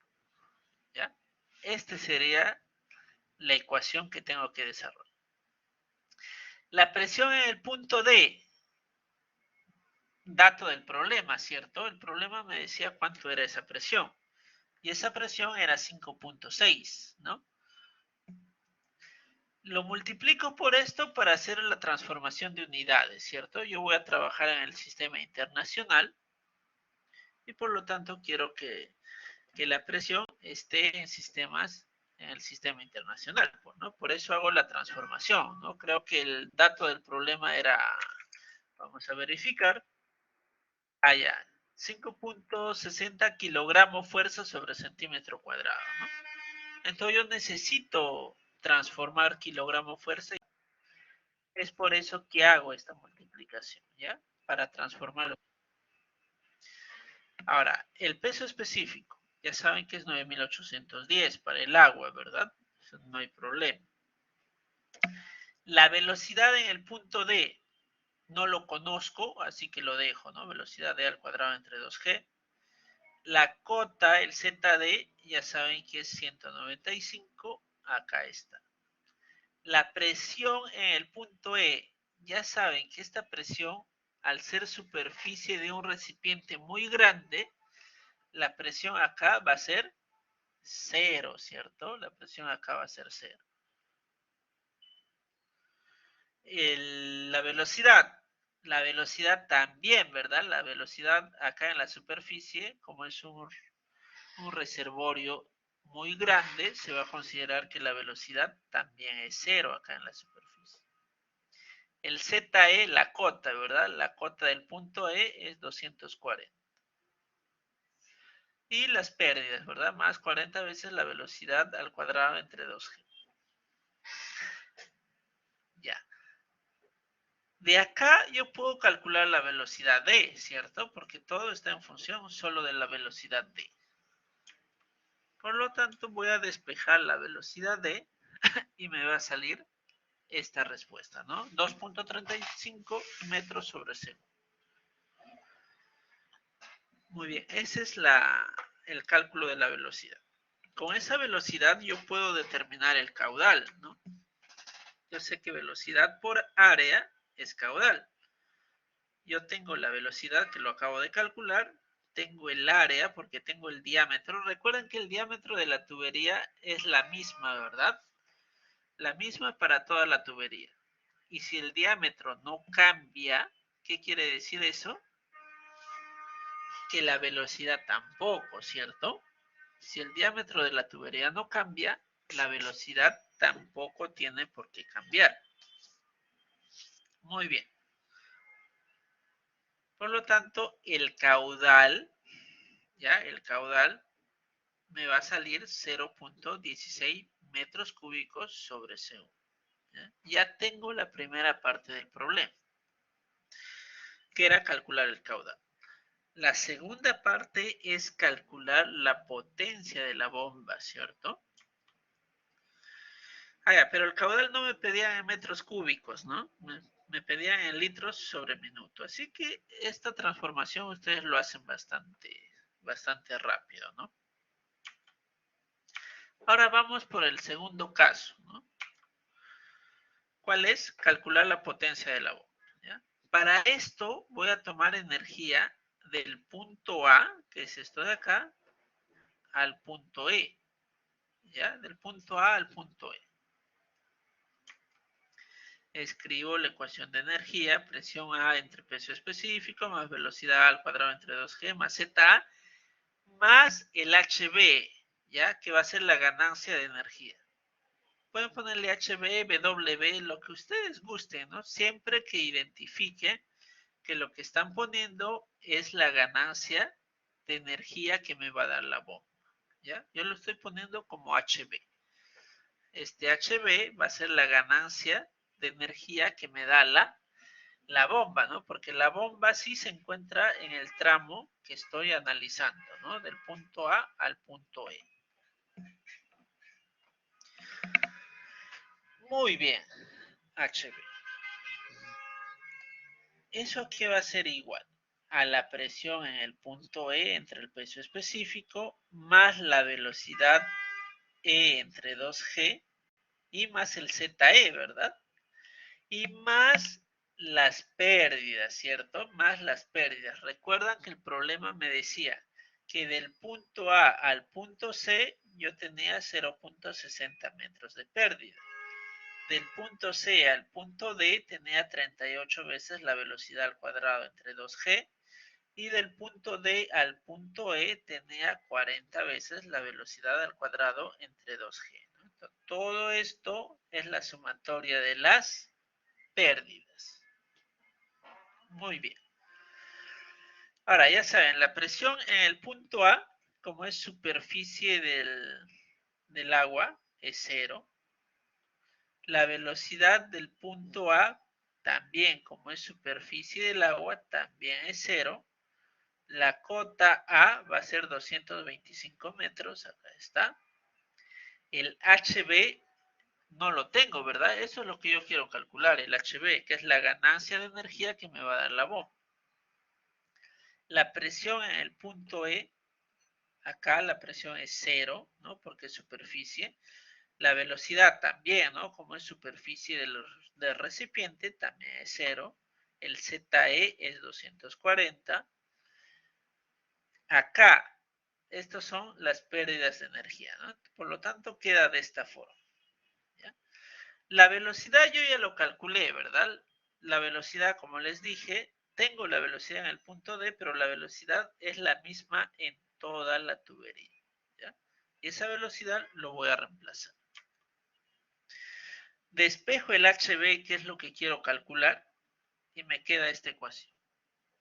¿Ya? Esta sería la ecuación que tengo que desarrollar. La presión en el punto D, dato del problema, ¿cierto? El problema me decía cuánto era esa presión. Y esa presión era 5.6, ¿no? Lo multiplico por esto para hacer la transformación de unidades, ¿cierto? Yo voy a trabajar en el sistema internacional y por lo tanto quiero que la presión esté en sistemas, en el sistema internacional, ¿no? Por eso hago la transformación, ¿no? Creo que el dato del problema era, vamos a verificar, allá, 5.60 kilogramos fuerza sobre centímetro cuadrado, ¿no? Entonces yo necesito transformar kilogramo fuerza. Es por eso que hago esta multiplicación, ¿ya? Para transformarlo. Ahora, el peso específico. Ya saben que es 9.810 para el agua, ¿verdad? Eso no hay problema. La velocidad en el punto D no lo conozco, así que lo dejo, ¿no? Velocidad D al cuadrado entre 2G. La cota, el ZD, ya saben que es 195, acá está. La presión en el punto E, ya saben que esta presión, al ser superficie de un recipiente muy grande, la presión acá va a ser 0, ¿cierto? La presión acá va a ser 0. La velocidad también, ¿verdad? La velocidad acá en la superficie, como es un reservorio muy grande, se va a considerar que la velocidad también es 0 acá en la superficie. El ZE, la cota, ¿verdad? La cota del punto E es 240. Y las pérdidas, ¿verdad? Más 40 veces la velocidad al cuadrado entre 2G. Ya. De acá yo puedo calcular la velocidad D, ¿cierto? Porque todo está en función solo de la velocidad D. Por lo tanto, voy a despejar la velocidad D y me va a salir esta respuesta, ¿no? 2.35 metros sobre segundo. Muy bien, ese es el cálculo de la velocidad. Con esa velocidad yo puedo determinar el caudal, ¿no? Yo sé que velocidad por área es caudal. Yo tengo la velocidad que lo acabo de calcular, tengo el área porque tengo el diámetro. Recuerden que el diámetro de la tubería es la misma, ¿verdad? La misma para toda la tubería. Y si el diámetro no cambia, ¿qué quiere decir eso? Que la velocidad tampoco, ¿cierto? Si el diámetro de la tubería no cambia, la velocidad tampoco tiene por qué cambiar. Muy bien. Por lo tanto, el caudal, ¿ya? El caudal me va a salir 0.16 metros cúbicos sobre segundo. Ya tengo la primera parte del problema, que era calcular el caudal. La segunda parte es calcular la potencia de la bomba, ¿cierto? Ah, ya, pero el caudal no me pedían en metros cúbicos, ¿no? Me pedían en litros sobre minuto. Así que esta transformación ustedes lo hacen bastante rápido, ¿no? Ahora vamos por el segundo caso, ¿no? ¿Cuál es? Calcular la potencia de la bomba, ¿ya? Para esto voy a tomar energía del punto A, que es esto de acá, al punto E, ¿ya? Del punto A al punto E. Escribo la ecuación de energía, presión A entre peso específico, más velocidad al cuadrado entre 2G, más ZA, más el HB, ¿ya? Que va a ser la ganancia de energía. Pueden ponerle HB, W, lo que ustedes gusten, ¿no? Siempre que identifiquen que lo que están poniendo es la ganancia de energía que me va a dar la bomba, ¿ya? Yo lo estoy poniendo como HB. Este HB va a ser la ganancia de energía que me da la bomba, ¿no? Porque la bomba sí se encuentra en el tramo que estoy analizando, ¿no? Del punto A al punto E. Muy bien, HB. ¿Eso qué va a ser igual? A la presión en el punto E entre el peso específico más la velocidad E entre 2G y más el ZE, ¿verdad? Y más las pérdidas, ¿cierto? Más las pérdidas. Recuerdan que el problema me decía que del punto A al punto C yo tenía 0.60 metros de pérdida. Del punto C al punto D tenía 38 veces la velocidad al cuadrado entre 2G y del punto D al punto E tenía 40 veces la velocidad al cuadrado entre 2G, ¿no? Entonces, todo esto es la sumatoria de las pérdidas. Muy bien. Ahora, ya saben, la presión en el punto A, como es superficie del agua, es 0. La velocidad del punto A, también como es superficie del agua, también es 0. La cota A va a ser 225 metros, acá está. El HB no lo tengo, ¿verdad? Eso es lo que yo quiero calcular, el HB, que es la ganancia de energía que me va a dar la bomba. La presión en el punto E, acá la presión es 0, ¿no? Porque es superficie. La velocidad también, ¿no? Como es superficie del recipiente, también es 0. El ZE es 240. Acá, estas son las pérdidas de energía, ¿no? Por lo tanto, queda de esta forma, ¿ya? La velocidad yo ya lo calculé, ¿verdad? La velocidad, como les dije, tengo la velocidad en el punto D, pero la velocidad es la misma en toda la tubería, ¿ya? Y esa velocidad lo voy a reemplazar. Despejo el HB, que es lo que quiero calcular, y me queda esta ecuación,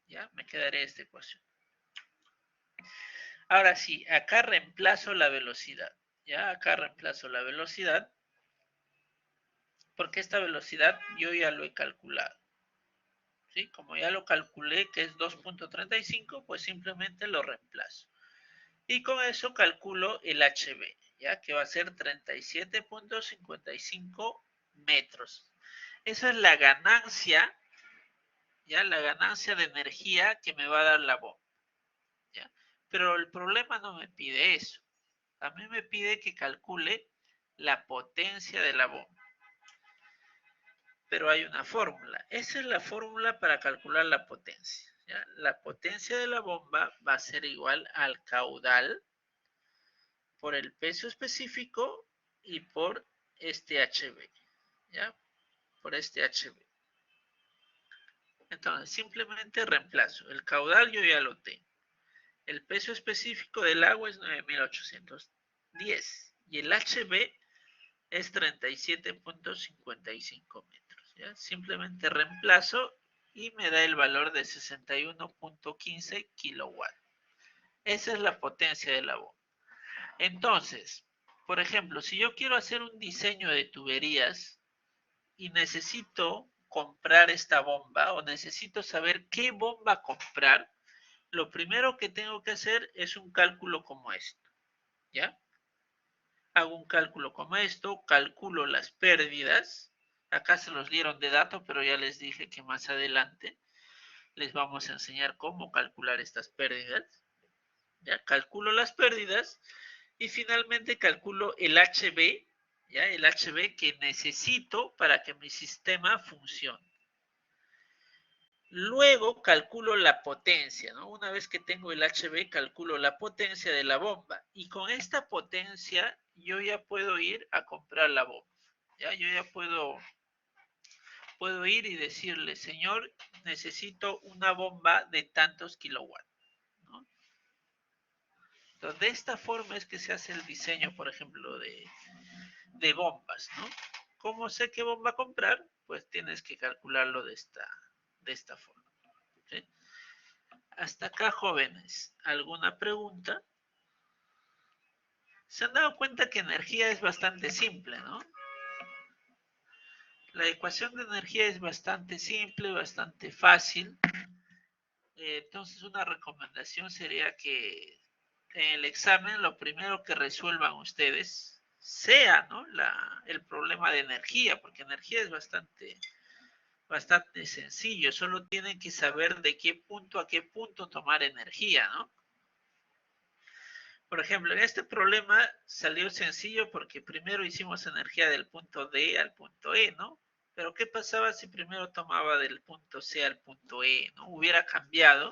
¿ya? Me quedaría esta ecuación. Ahora sí, acá reemplazo la velocidad, ¿ya? Acá reemplazo la velocidad, porque esta velocidad yo ya lo he calculado, ¿sí? Como ya lo calculé que es 2.35, pues simplemente lo reemplazo. Y con eso calculo el HB, ¿ya? Que va a ser 37.55 metros. Esa es la ganancia, ¿ya? La ganancia de energía que me va a dar la bomba, ¿ya? Pero el problema no me pide eso. A mí me pide que calcule la potencia de la bomba. Pero hay una fórmula. Esa es la fórmula para calcular la potencia, ¿ya? La potencia de la bomba va a ser igual al caudal por el peso específico y por este HB, ¿ya? Por este HB. Entonces, simplemente reemplazo. El caudal yo ya lo tengo. El peso específico del agua es 9.810 y el HB es 37.55 metros, ¿ya? Simplemente reemplazo y me da el valor de 61.15 kilowatts. Esa es la potencia de la bomba. Entonces, por ejemplo, si yo quiero hacer un diseño de tuberías y necesito comprar esta bomba o necesito saber qué bomba comprar, lo primero que tengo que hacer es un cálculo como esto, ¿ya? Hago un cálculo como esto, calculo las pérdidas. Acá se los dieron de dato, pero ya les dije que más adelante les vamos a enseñar cómo calcular estas pérdidas. Ya calculo las pérdidas y finalmente calculo el HB, ya el HB que necesito para que mi sistema funcione. Luego calculo la potencia, ¿no? Una vez que tengo el HB, calculo la potencia de la bomba. Y con esta potencia yo ya puedo ir a comprar la bomba. ¿Ya? Yo ya puedo ir y decirle, señor, necesito una bomba de tantos kilowatts, ¿no? Entonces, de esta forma es que se hace el diseño, por ejemplo, de bombas, ¿no? ¿Cómo sé qué bomba comprar? Pues tienes que calcularlo de esta forma. ¿Sí? Hasta acá, jóvenes, ¿alguna pregunta? Se han dado cuenta que energía es bastante simple, ¿no? La ecuación de energía es bastante simple, bastante fácil. Entonces, una recomendación sería que en el examen lo primero que resuelvan ustedes sea, ¿no? El problema de energía, porque energía es bastante sencillo. Solo tienen que saber de qué punto a qué punto tomar energía, ¿no? Por ejemplo, en este problema salió sencillo porque primero hicimos energía del punto D al punto E, ¿no? Pero ¿qué pasaba si primero tomaba del punto C al punto E, ¿no? Hubiera cambiado,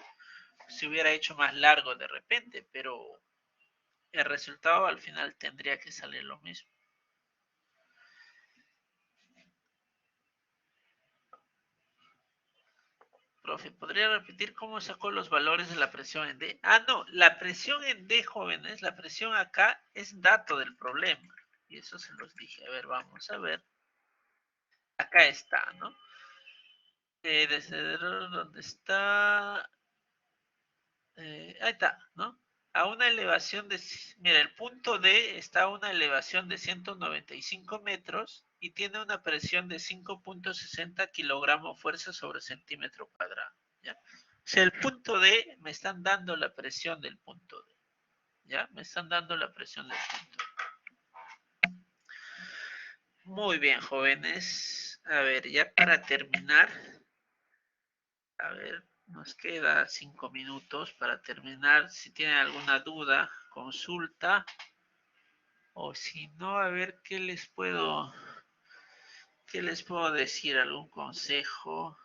se hubiera hecho más largo de repente, pero el resultado al final tendría que salir lo mismo. Profe, ¿podría repetir cómo sacó los valores de la presión en D? Ah, no, la presión en D, jóvenes, la presión acá es dato del problema. Y eso se los dije. A ver, vamos a ver. Acá está, ¿no? Desde donde está, ahí está, ¿no? A una elevación de, mira, el punto D está a una elevación de 195 metros y tiene una presión de 5.60 kilogramos fuerza sobre centímetro cuadrado, ¿ya? O sea, el punto D me están dando la presión del punto D, ¿ya? Me están dando la presión del punto D. Muy bien, jóvenes. A ver, ya para terminar, a ver, nos queda 5 minutos para terminar. Si tienen alguna duda, consulta. O si no, a ver qué les puedo decir, algún consejo.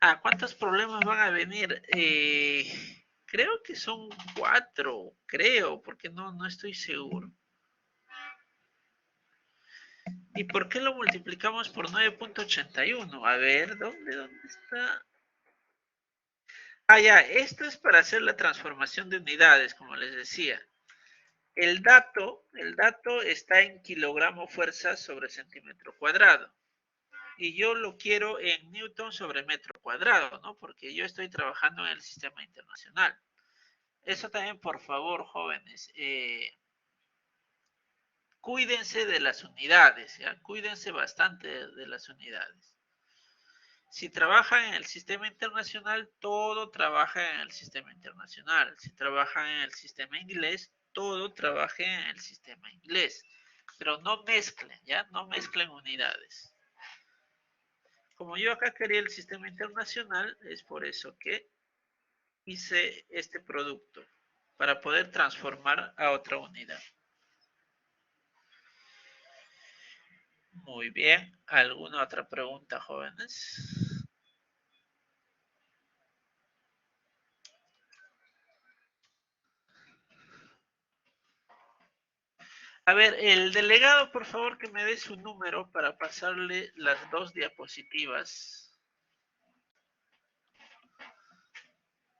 Ah, ¿cuántos problemas van a venir? Creo que son 4, creo, porque no estoy seguro. ¿Y por qué lo multiplicamos por 9.81? A ver, ¿dónde está? Ah, ya, esto es para hacer la transformación de unidades, como les decía. El dato está en kilogramo fuerza sobre centímetro cuadrado. Y yo lo quiero en newton sobre metro cuadrado, ¿no? Porque yo estoy trabajando en el sistema internacional. Eso también, por favor, jóvenes, cuídense de las unidades, ¿ya? Cuídense bastante de las unidades. Si trabajan en el sistema internacional, todo trabaja en el sistema internacional. Si trabajan en el sistema inglés, todo trabaja en el sistema inglés. Pero no mezclen, ¿ya? No mezclen unidades. Como yo acá quería el sistema internacional, es por eso que hice este producto, para poder transformar a otra unidad. Muy bien. ¿Alguna otra pregunta, jóvenes? A ver, el delegado, por favor, que me dé su número para pasarle las 2 diapositivas.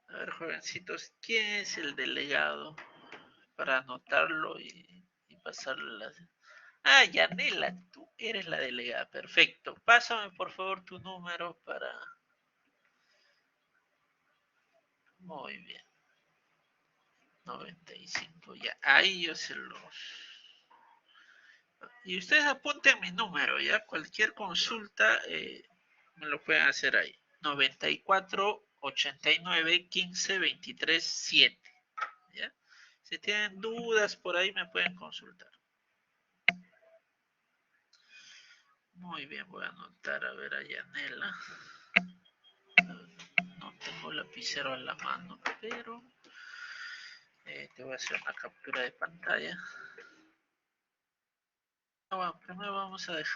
A ver, jovencitos, ¿quién es el delegado? Para anotarlo y pasarle las... Ah, Yanela, tú eres la delegada. Perfecto. Pásame, por favor, tu número para... Muy bien. 95, ya. Ahí yo se los... Y ustedes apunten mi número, ¿ya? Cualquier consulta me lo pueden hacer ahí. 94 89 15 23 7, ¿ya? Si tienen dudas por ahí me pueden consultar. Muy bien, voy a anotar a ver a Yanela. No tengo lapicero a la mano, pero te voy a hacer una captura de pantalla. Bueno, primero vamos a dejar